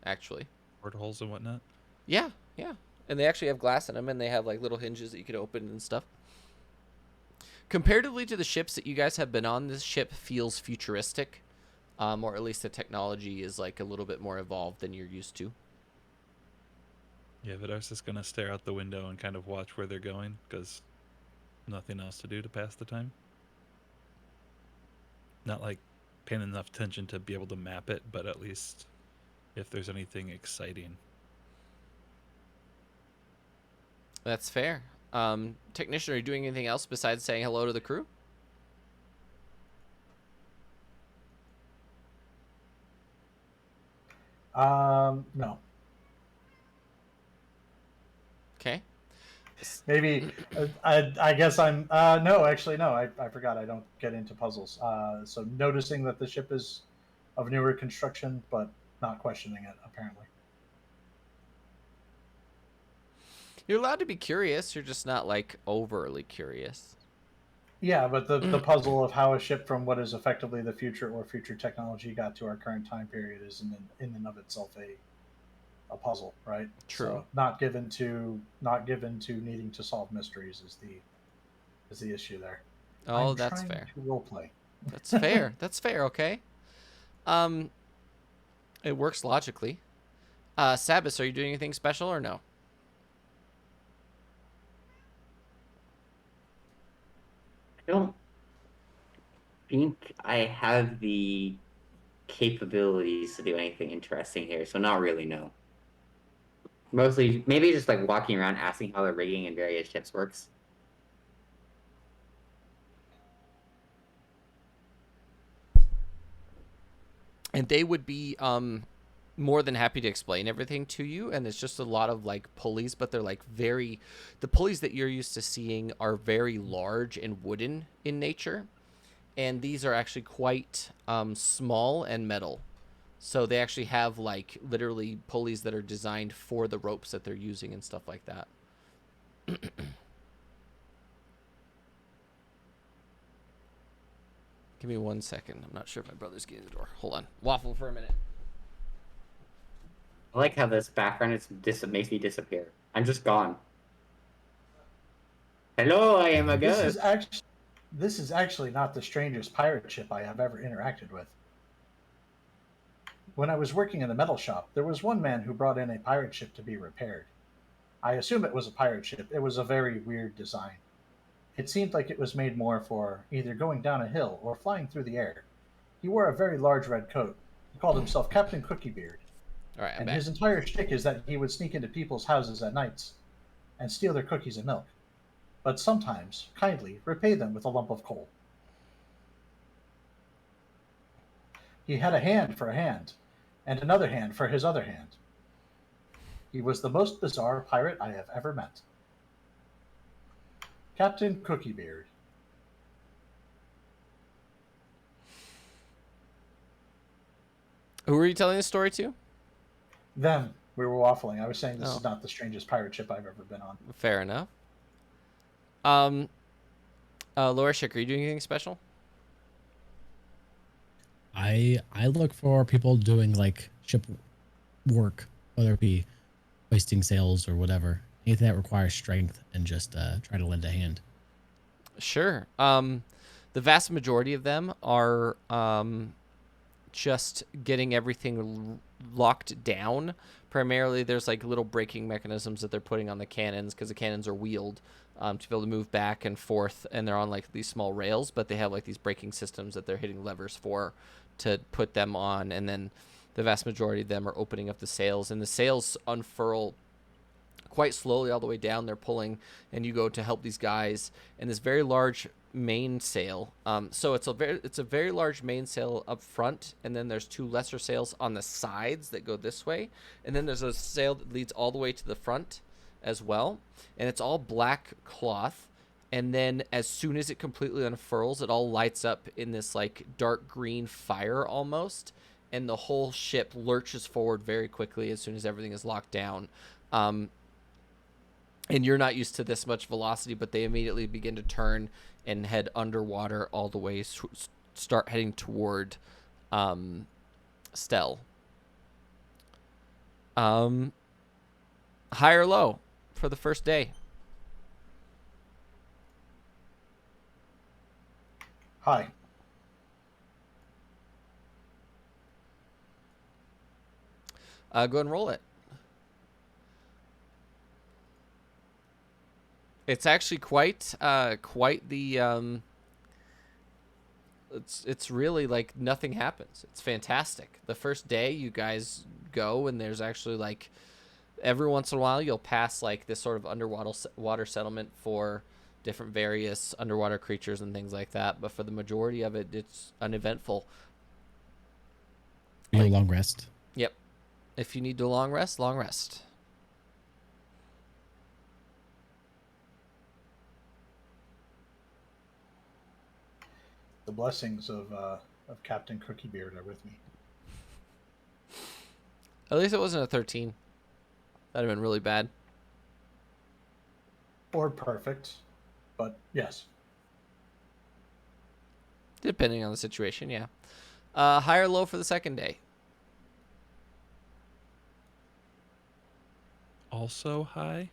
actually. Portholes and whatnot? Yeah. And they actually have glass in them, and they have like little hinges that you can open and stuff. Comparatively to the ships that you guys have been on, this ship feels futuristic. Or at least the technology is like a little bit more evolved than you're used to. Yeah, Vidar's just going to stare out the window and kind of watch where they're going, because nothing else to do to pass the time. Not like paying enough attention to be able to map it, but at least if there's anything exciting. That's fair. Technician, are you doing anything else besides saying hello to the crew? No. Okay. Maybe I guess I'm no, actually no, I forgot I don't get into puzzles. So noticing that the ship is of newer construction, but not questioning it apparently. You're allowed to be curious. You're just not like overly curious. Yeah, but the puzzle of how a ship from what is effectively the future or future technology got to our current time period is in and of itself a puzzle, right? True. So not given to needing to solve mysteries is the issue there. Oh, I'm that's trying fair. to roleplay. That's fair. That's fair. Okay. Um, it works logically. Sabas, are you doing anything special or no? I don't think I have the capabilities to do anything interesting here, so not really, no. Mostly, maybe just like walking around asking how the rigging in various ships works. And they would be more than happy to explain everything to you. And it's just a lot of like pulleys, but they're like the pulleys that you're used to seeing are very large and wooden in nature. And these are actually quite small and metal. So they actually have like literally pulleys that are designed for the ropes that they're using and stuff like that. Give me 1 second. I'm not sure if my brother's getting the door. Hold on. Waffle for a minute. I like how this background makes me disappear. I'm just gone. Hello, I am a This is ghost. actually this is actually not the strangest pirate ship I have ever interacted with. When I was working in the metal shop, there was one man who brought in a pirate ship to be repaired. I assume it was a pirate ship. It was a very weird design. It seemed like it was made more for either going down a hill or flying through the air. He wore a very large red coat. He called himself Captain Cookiebeard, All right, I'm and back. his entire shtick is that he would sneak into people's houses at nights and steal their cookies and milk, but sometimes kindly repay them with a lump of coal. He had a hand for a hand, and another hand for his other hand. He was the most bizarre pirate I have ever met. Captain Cookiebeard. Who were you telling this story to? Them. We were waffling. I was saying this Oh. is not the strangest pirate ship I've ever been on. Fair enough. Laura Schick, are you doing anything special? I look for people doing like ship work, whether it be hoisting sails or whatever, anything that requires strength, and just try to lend a hand. Sure. The vast majority of them are just getting everything locked down. Primarily, there's like little braking mechanisms that they're putting on the cannons because the cannons are wheeled to be able to move back and forth, and they're on like these small rails, but they have like these braking systems that they're hitting levers for to put them on, and then the vast majority of them are opening up the sails, and the sails unfurl quite slowly all the way down. They're pulling, and you go to help these guys, and this very large mainsail. So it's a very large mainsail up front, and then there's two lesser sails on the sides that go this way, and then there's a sail that leads all the way to the front as well, and it's all black cloth. And then as soon as it completely unfurls, it all lights up in this like dark green fire almost, and the whole ship lurches forward very quickly as soon as everything is locked down. And you're not used to this much velocity, but they immediately begin to turn and head underwater all the way, start heading toward Stell. High or low for the first day? Hi. Go ahead and roll it. It's actually quite the it's really like nothing happens. It's fantastic. The first day you guys go, and there's actually like every once in a while you'll pass like this sort of underwater water settlement for different various underwater creatures and things like that, but for the majority of it, it's uneventful. Be a long rest. Yep. If you need to long rest, long rest. The blessings of Captain Cookiebeard are with me. At least it wasn't a 13. That'd have been really bad. Or perfect, but yes. Depending on the situation, yeah. High or low for the second day? Also high.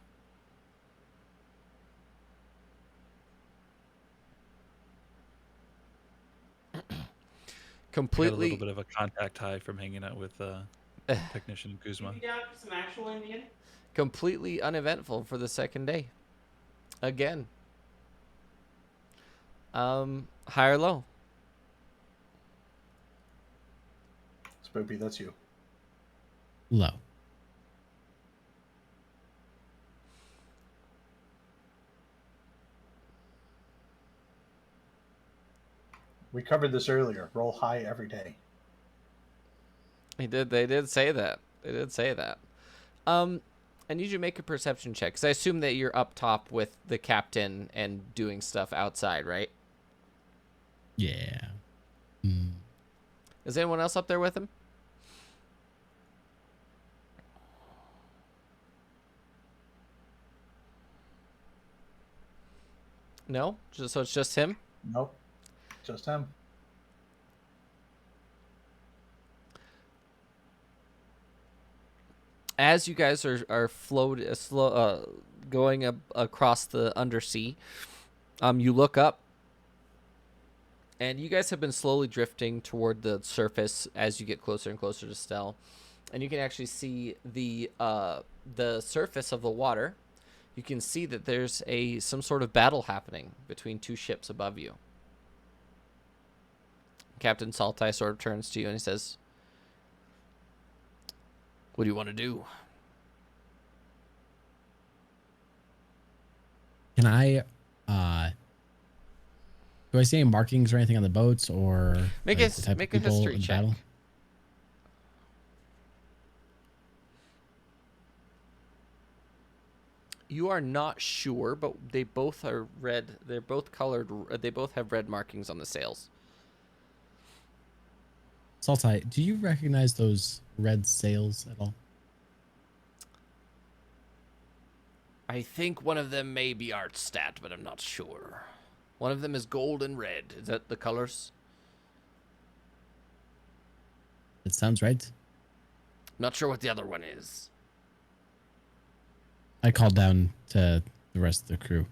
Completely. I got a little bit of a contact high from hanging out with technician Kuzma. down for some actual Indian? Completely uneventful for the second day. Again. High or low? Spoopy, that's you. Low. We covered this earlier. Roll high every day. They did say that. They did say that. I need you to make a perception check, because I assume that you're up top with the captain and doing stuff outside, right? Yeah. Is anyone else up there with him? No? So it's just him? Nope. Just him. As you guys are going across the undersea, you look up, and you guys have been slowly drifting toward the surface as you get closer and closer to Stell, and you can actually see the surface of the water. You can see that there's some sort of battle happening between two ships above you. Captain Saltai sort of turns to you and he says, "What do you want to do?" Can I do I see any markings or anything on the boats or Make like, the type make of a people history in the check. battle? You are not sure, but they both are red. They're both colored. They both have red markings on the sails. Saltai, do you recognize those red sails at all? I think one of them may be Artstat, but I'm not sure. One of them is gold and red. Is that the colors? It sounds right. Not sure what the other one is. I called down to the rest of the crew.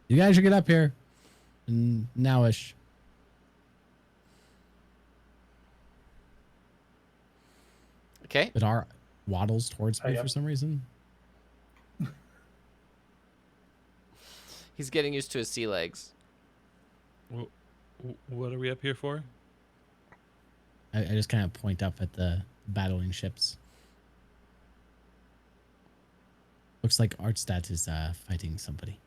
You guys should get up here. Nowish. Okay. But our waddles towards me Yep. for some reason. He's getting used to his sea legs. What are we up here for? I just kind of point up at the battling ships. Looks like Artstat is fighting somebody.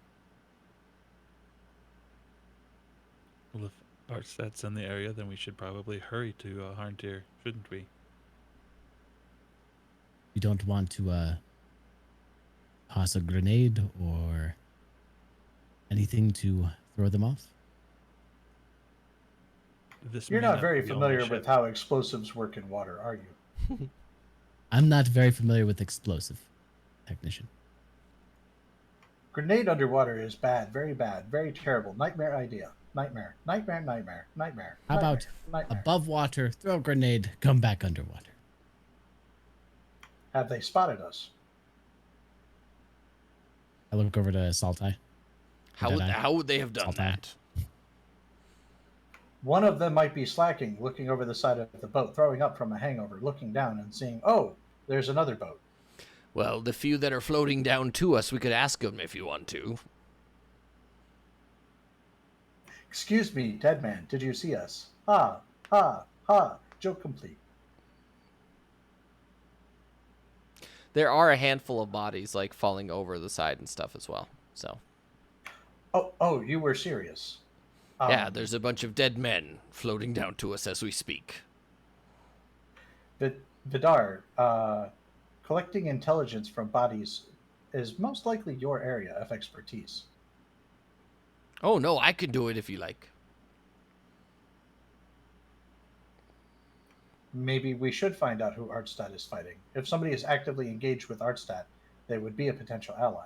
Well, if Artstat's in the area, then we should probably hurry to Harntir, shouldn't we? You don't want to toss a grenade or anything to throw them off? You're not very be the only familiar with ship. how explosives work in water, are you? I'm not very familiar with explosive, technician. Grenade underwater is bad, very terrible. Nightmare idea. Nightmare. Nightmare, nightmare, nightmare. How about nightmare. above water, throw a grenade, come back underwater? Have they spotted us? I look over to Saltai. How would they have done Saltai. that? One of them might be slacking, looking over the side of the boat, throwing up from a hangover, looking down and seeing, oh, there's another boat. Well, the few that are floating down to us, we could ask them if you want to. Excuse me, dead man, did you see us? Ha, ha, ha. Joke complete. There are a handful of bodies like falling over the side and stuff as well. So Oh, you were serious. yeah, there's a bunch of dead men floating down to us as we speak. Vidar, collecting intelligence from bodies is most likely your area of expertise. Oh no, I can do it if you like. Maybe we should find out who Artstat is fighting. If somebody is actively engaged with Artstat, they would be a potential ally.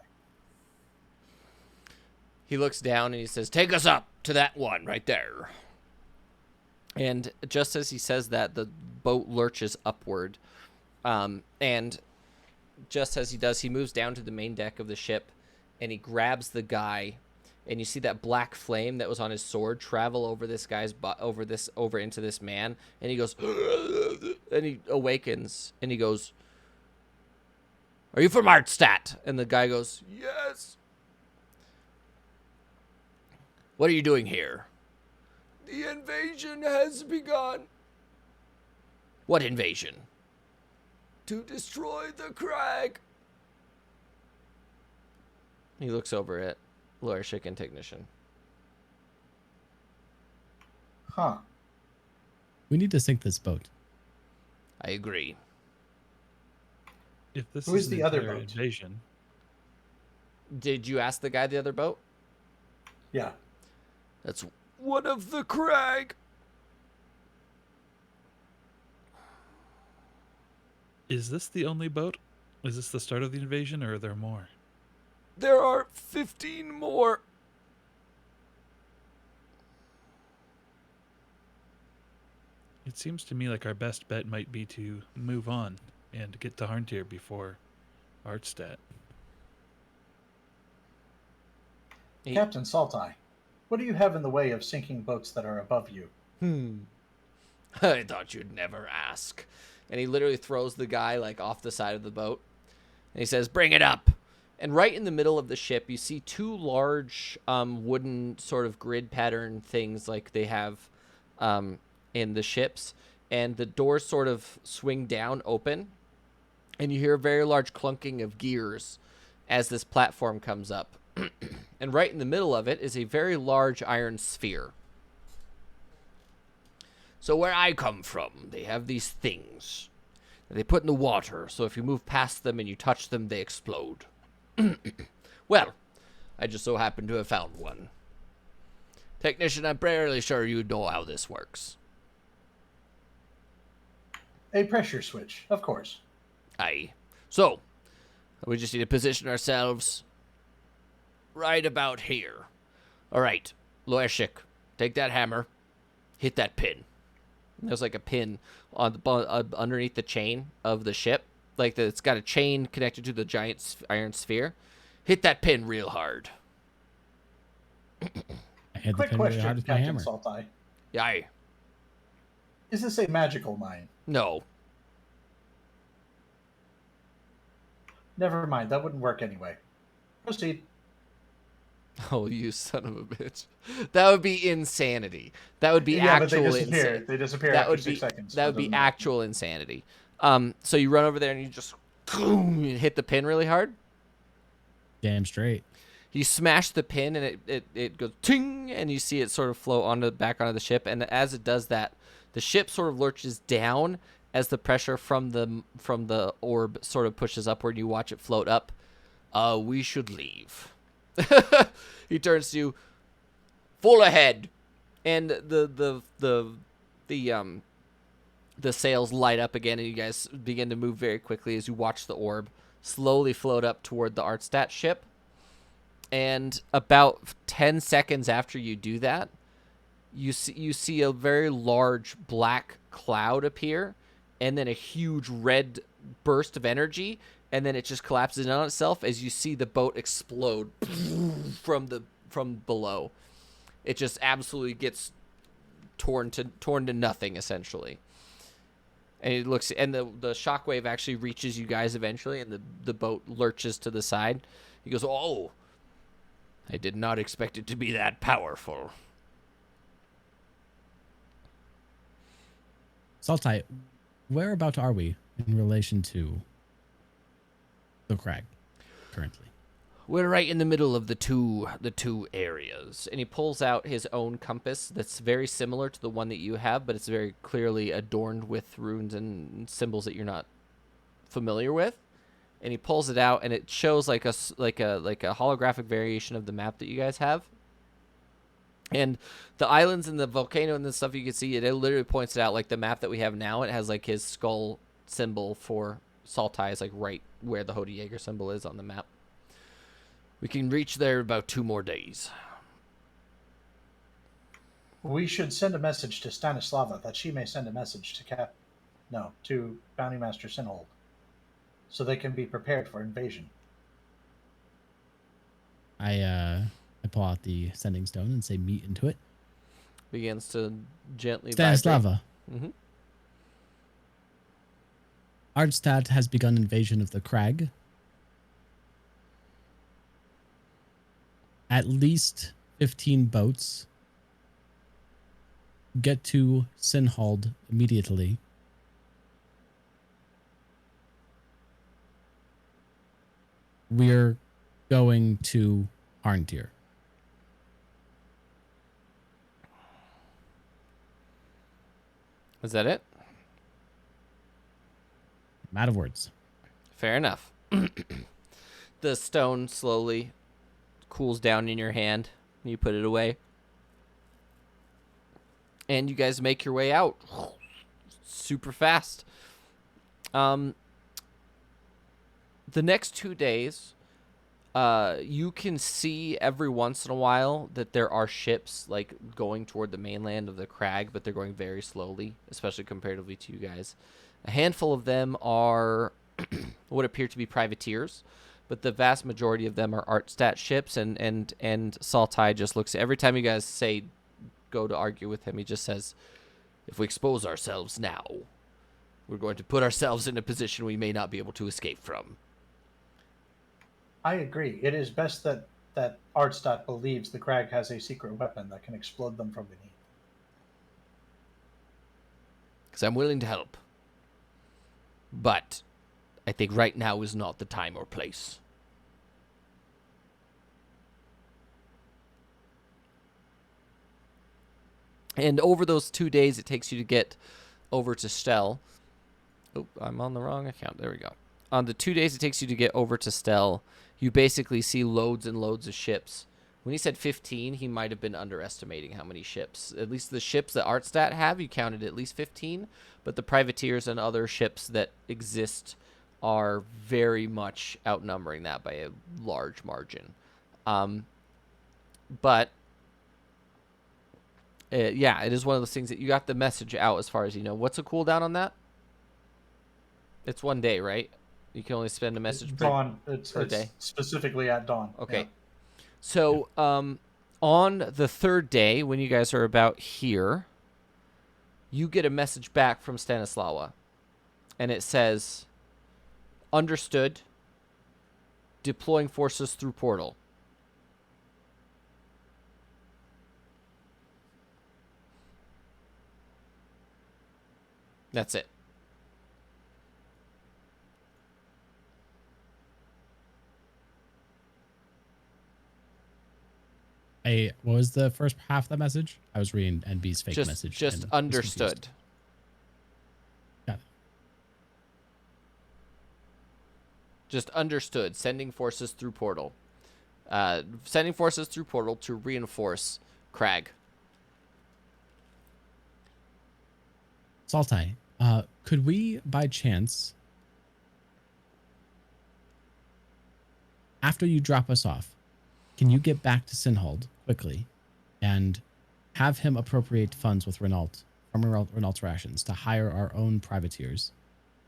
He looks down and he says, "Take us up to that one right there." And just as he says that, the boat lurches upward. And just as he does, he moves down to the main deck of the ship, and he grabs the guy. And you see that black flame that was on his sword travel over this guy's over into this man, and he goes, and he awakens, and he goes, "Are you from Artstadt?" And the guy goes, "Yes." "What are you doing here?" "The invasion has begun." "What invasion?" "To destroy the crag." He looks over at Lorshik and Technician. Huh. We need to sink this boat. I agree. If this Who is an the other entire boat? invasion, Did you ask the guy the other boat? Yeah. That's one of the crag. is this the only boat? Is this the start of the invasion, or are there more? There are 15 more. It seems to me like our best bet might be to move on and get to Harntier before Artstadt. Captain Saltai, what do you have in the way of sinking boats that are above you? I thought you'd never ask. And he literally throws the guy like off the side of the boat. And he says, "Bring it up." And right in the middle of the ship, you see two large wooden sort of grid pattern things like they have in the ships. And the doors sort of swing down open. And you hear a very large clunking of gears as this platform comes up. And right in the middle of it is a very large iron sphere. "So where I come from, they have these things that they put in the water, so if you move past them and you touch them, they explode." Well, I just so happen to have found one. Technician, I'm fairly sure you know how this works. A pressure switch, of course. Aye. So, we just need to position ourselves right about here. All right, Loeshik, take that hammer, hit that pin. There's like a pin on the underneath the chain of the ship. It's got a chain connected to the giant iron sphere. Hit that pin real hard. I hit the Quick pin really question, hard with my Captain hammer. Saltai. Aye. Is this a magical mine? No. Never mind, that wouldn't work anyway. Proceed. Oh, you son of a bitch. That would be insanity. That would be Yeah, but they actual disappear. insanity. They disappear That after would 6 be seconds. that so would it be doesn't matter. actual insanity. So you run over there and you just you hit the pin really hard. Damn straight. You smash the pin and it goes ting, and you see it sort of float back onto the ship. And as it does that, the ship sort of lurches down as the pressure from the orb sort of pushes upward. You watch it float up. We should leave. He turns to you. Full ahead, and the sails light up again, and you guys begin to move very quickly as you watch the orb slowly float up toward the Artstadt ship. And about 10 seconds after you do that, you see a very large black cloud appear, and then a huge red burst of energy, and then it just collapses in on itself as you see the boat explode from below. It just absolutely gets torn to nothing, essentially. And it looks, and the shockwave actually reaches you guys eventually, and the boat lurches to the side. He goes, "Oh, I did not expect it to be that powerful." Saltai, whereabout are we in relation to the crag currently? We're right in the middle of the two areas. And he pulls out his own compass that's very similar to the one that you have, but it's very clearly adorned with runes and symbols that you're not familiar with. And he pulls it out, and it shows like a holographic variation of the map that you guys have. And the islands and the volcano and the stuff you can see, it literally points it out like the map that we have now. It has like his skull symbol for Saltai is like right where the Hodie Jaeger symbol is on the map. We can reach there about 2 more days. We should send a message to Stanislava that she may send a message to Bounty Master Sinhold, so they can be prepared for invasion. I pull out the sending stone and say meet into it. Begins to gently Stanislava. vibrate. Ardstad has begun invasion of the crag. At least 15 boats. Get to Sinhold immediately. We're going to Arntir. Is that it? I'm out of words. Fair enough. The stone slowly cools down in your hand. You put it away. And you guys make your way out super fast. The next 2 days, you can see every once in a while that there are ships like going toward the mainland of the crag, but they're going very slowly, especially comparatively to you guys. A handful of them are what appear to be privateers, but the vast majority of them are Artstat ships. And Saltai just looks every time you guys say go to argue with him, he just says, "If we expose ourselves now, we're going to put ourselves in a position we may not be able to escape from." I agree. It is best that Artstadt believes the crag has a secret weapon that can explode them from beneath. Because I'm willing to help. But I think right now is not the time or place. And over those 2 days it takes you to get over to Stel. Oh, I'm on the wrong account. There we go. On the 2 days it takes you to get over to Stel, you basically see loads and loads of ships. When he said 15, he might have been underestimating how many ships. At least the ships that Artstat have, you counted at least 15. But the privateers and other ships that exist are very much outnumbering that by a large margin. But yeah, it is one of those things that you got the message out as far as you know. What's a cooldown on that? It's 1 day, right? You can only send a message per day. Specifically at dawn. Okay. Yeah. So on the third day, when you guys are about here, you get a message back from Stanislawa. And it says, "Understood. Deploying forces through portal." That's it. What was the first half of the message? I was reading NB's fake message. Just understood. Got it. Just understood. Sending forces through portal. Sending forces through portal to reinforce Crag. Saltai, could we, by chance, after you drop us off, can you get back to Sinhold quickly and have him appropriate funds with Renault from Renault's rations to hire our own privateers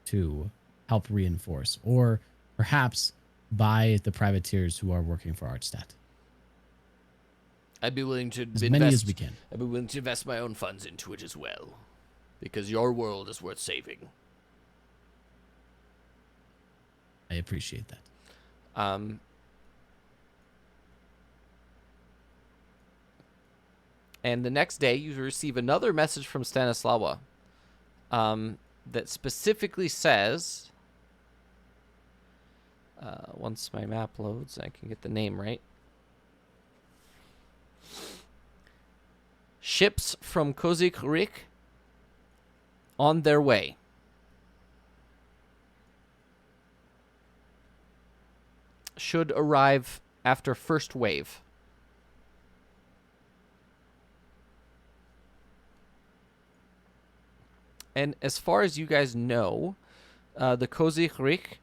to help reinforce, or perhaps buy the privateers who are working for Artstat? I'd be willing to as many as we can. I'd be willing to invest my own funds into it as well, because your world is worth saving. I appreciate that. And the next day, you receive another message from Stanislawa that specifically says, once my map loads, I can get the name right. "Ships from Kozik Rik on their way. Should arrive after first wave." And as far as you guys know, the Kozik Rik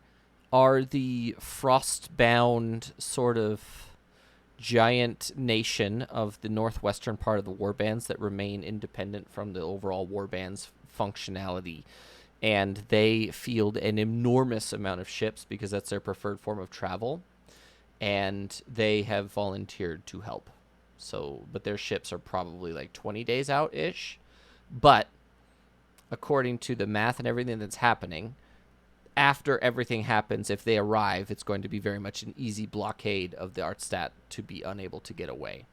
are the frost-bound sort of giant nation of the northwestern part of the warbands that remain independent from the overall warband's functionality. And they field an enormous amount of ships because that's their preferred form of travel. And they have volunteered to help. So, but their ships are probably like 20 days out-ish. But according to the math and everything that's happening, after everything happens, if they arrive, it's going to be very much an easy blockade of the Artstat to be unable to get away.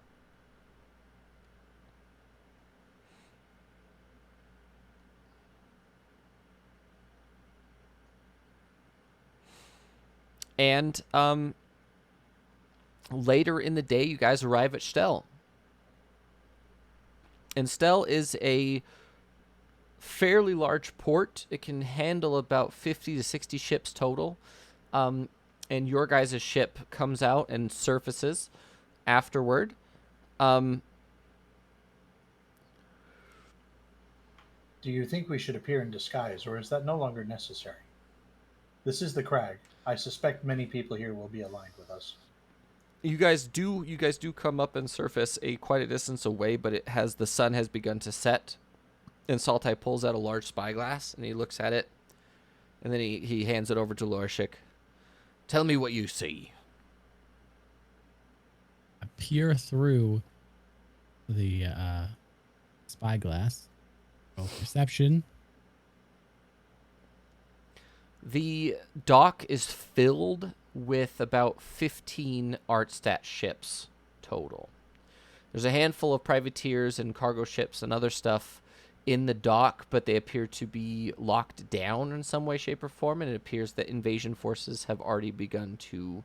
And later in the day, you guys arrive at Stel. And Stel is a fairly large port. It can handle about 50 to 60 ships total. And your guys' ship comes out and surfaces afterward. Do you think we should appear in disguise, or is that no longer necessary? This is the crag. I suspect many people here will be aligned with us. You guys do come up and surface quite a distance away, but the sun has begun to set. And Saltai pulls out a large spyglass, and he looks at it. And then he hands it over to Lorishik. Tell me what you see. I peer through the spyglass. Roll perception. The dock is filled with about 15 Artstat ships total. There's a handful of privateers and cargo ships and other stuff in the dock, but they appear to be locked down in some way, shape, or form, and it appears that invasion forces have already begun to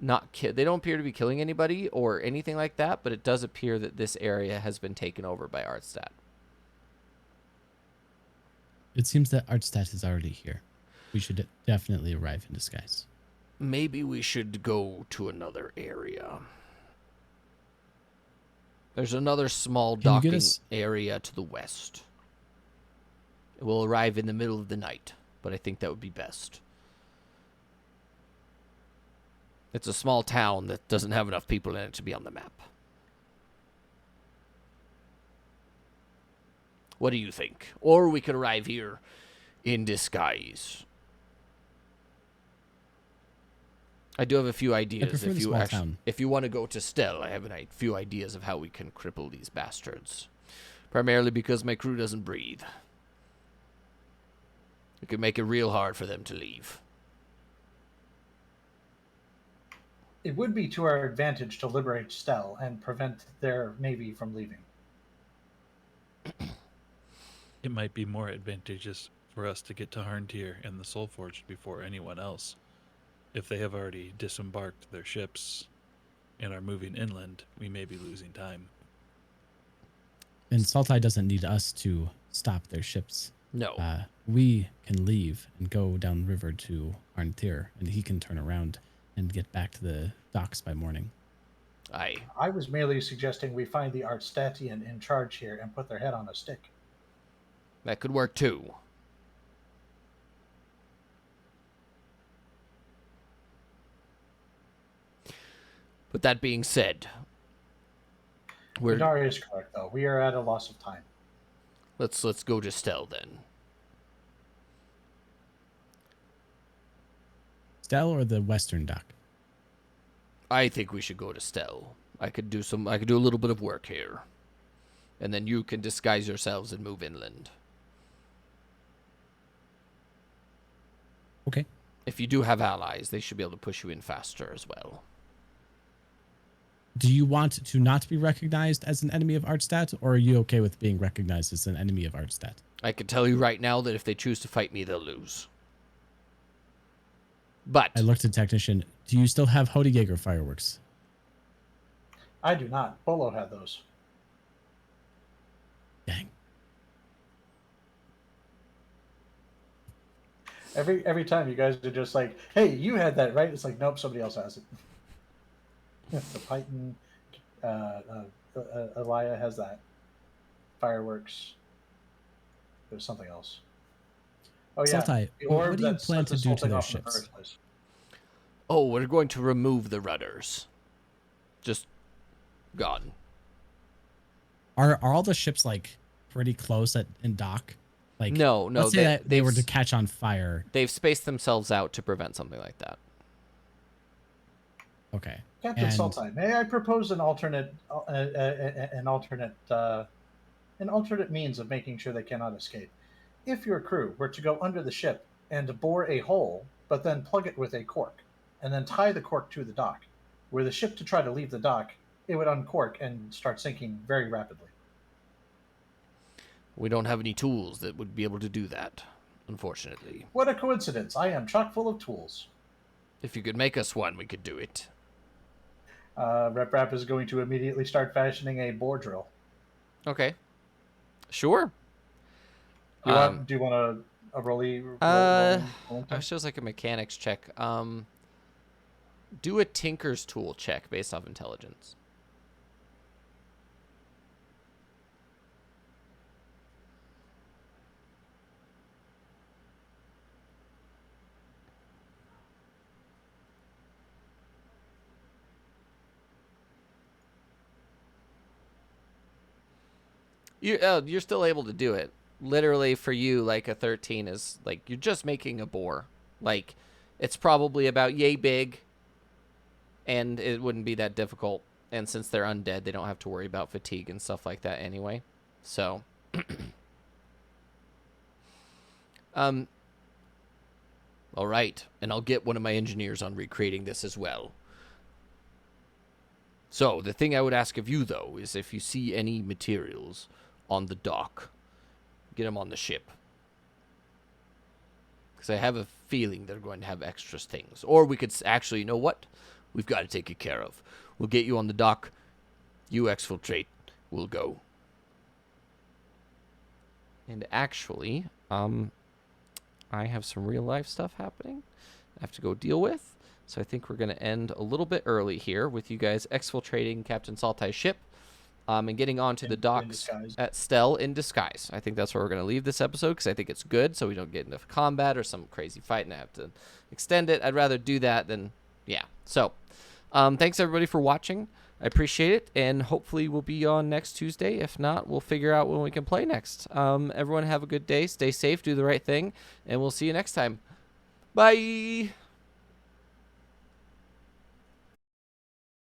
not kill. They don't appear to be killing anybody or anything like that, but it does appear that this area has been taken over by Artstat. It seems that Artstat is already here. We should definitely arrive in disguise. Maybe we should go to another area. There's another small docking area to the west. It will arrive in the middle of the night, but I think that would be best. It's a small town that doesn't have enough people in it to be on the map. What do you think? Or we could arrive here in disguise. I do have a few ideas. If you want to go to Stel, I have a few ideas of how we can cripple these bastards. Primarily because my crew doesn't breathe. It could make it real hard for them to leave. It would be to our advantage to liberate Stel and prevent their navy from leaving. It might be more advantageous for us to get to Harntir and the Soulforged before anyone else. If they have already disembarked their ships and are moving inland, we may be losing time. And Saltai doesn't need us to stop their ships. No. We can leave and go downriver to Harntir, and he can turn around and get back to the docks by morning. Aye. I was merely suggesting we find the Artstatian in charge here and put their head on a stick. That could work too. But that being said, Vidar is correct, though. We are at a loss of time. Let's go to Stel then. Stel or the western dock? I think we should go to Stel. I could do a little bit of work here. And then you can disguise yourselves and move inland. Okay. If you do have allies, they should be able to push you in faster as well. Do you want to not be recognized as an enemy of Artstat, or are you okay with being recognized as an enemy of Artstat? I can tell you right now that if they choose to fight me, they'll lose. But I looked at Technician. Do you still have Jaeger fireworks? I do not. Bolo had those. Dang. Every time you guys are just like, hey, you had that, right? It's like, nope, somebody else has it. The Python, Elia has that. Fireworks. There's something else. Oh, yeah. Saltai, what do you plan to do to those ships? Oh, we're going to remove the rudders. just gone. Are all the ships like pretty close in dock? Like No, let's say that they were to catch on fire. They've spaced themselves out to prevent something like that. Okay. Captain Saltai, may I propose an alternate means of making sure they cannot escape? If your crew were to go under the ship and bore a hole, but then plug it with a cork, and then tie the cork to the dock, were the ship to try to leave the dock, it would uncork and start sinking very rapidly. We don't have any tools that would be able to do that, unfortunately. What a coincidence. I am chock full of tools. If you could make us one, we could do it. Rep Rap is going to immediately start fashioning a bore drill. Okay. Sure. Do you want a rolly? It shows like a mechanics check. Do a tinker's tool check based off intelligence. You're still able to do it. Literally, for you, like a 13 is like you're just making a bore. Like it's probably about yay big, and it wouldn't be that difficult. And since they're undead, they don't have to worry about fatigue and stuff like that anyway. So, all right, and I'll get one of my engineers on recreating this as well. So the thing I would ask of you though is if you see any materials on the dock, get them on the ship. Because I have a feeling they're going to have extra things. Or we could actually, you know what? We've got to take it care of. We'll get you on the dock. You exfiltrate. We'll go. And actually, I have some real life stuff happening I have to go deal with. So I think we're going to end a little bit early here with you guys exfiltrating Captain Saltai's ship. And getting onto the docks at Stell in disguise. I think that's where we're going to leave this episode because I think it's good so we don't get into combat or some crazy fight and I have to extend it. I'd rather do that than, yeah. So, thanks everybody for watching. I appreciate it, and hopefully we'll be on next Tuesday. If not, we'll figure out when we can play next. Everyone have a good day. Stay safe, do the right thing, and we'll see you next time. Bye!